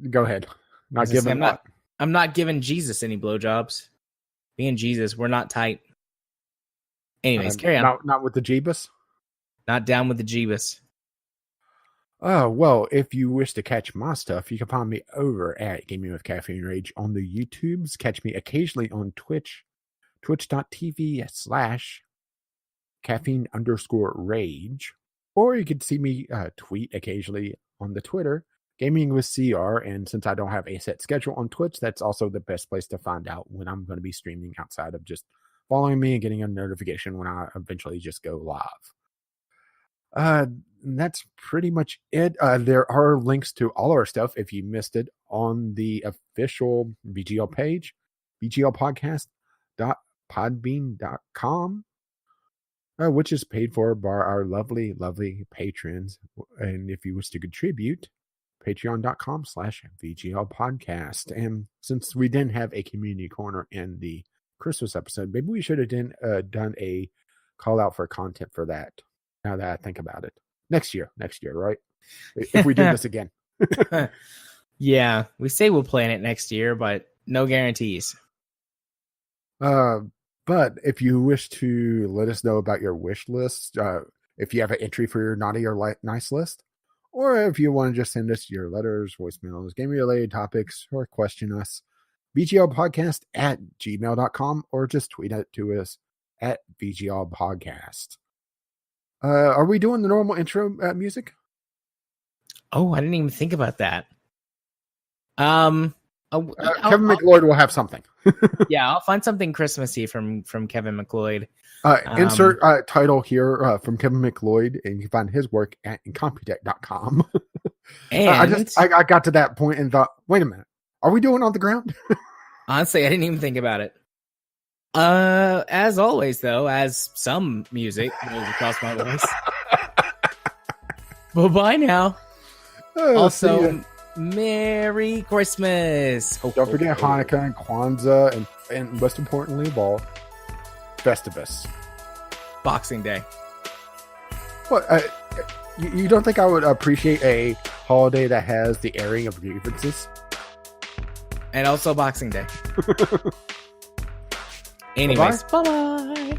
ahead. I'm not giving Jesus any blowjobs. Me and Jesus, we're not tight. Anyways, carry on. Not with the Jeebus? Not down with the Jeebus. Well, if you wish to catch my stuff, you can find me over at Gaming with Caffeine Rage on the YouTubes. Catch me occasionally on Twitch, twitch.tv/caffeine_rage. Or you can see me tweet occasionally on the Twitter, Gaming with CR. And since I don't have a set schedule on Twitch, that's also the best place to find out when I'm going to be streaming outside of just following me and getting a notification when I eventually just go live. That's pretty much it. There are links to all our stuff if you missed it on the official VGL page, vglpodcast.podbean.com, which is paid for by our lovely, lovely patrons. And if you wish to contribute, patreon.com/VGL podcast. And since we didn't have a community corner in the Christmas episode, maybe we should have done a call out for content for that. Now that I think about it, next year, right? If we do this again. Yeah, we say we'll plan it next year, but no guarantees. But if you wish to let us know about your wish list, if you have an entry for your naughty or nice list, or if you want to just send us your letters, voicemails, game-related topics, or question us, VGLpodcast@gmail.com, or just tweet it to us at VGLpodcast. Are we doing the normal intro music? Oh, I didn't even think about that. Kevin McLeod will have something. Yeah, I'll find something Christmassy from Kevin McLeod. Insert title here from Kevin McLeod, and you can find his work at incompetech.com. And I got to that point and thought, wait a minute, are we doing On the Ground? Honestly, I didn't even think about it. As always, though, as some music goes across my voice. Well, bye now. Also, Merry Christmas. Don't forget Hanukkah and Kwanzaa, and most importantly of all, Festivus. Boxing Day. What? You don't think I would appreciate a holiday that has the airing of grievances? And also Boxing Day. Anyways, bye-bye.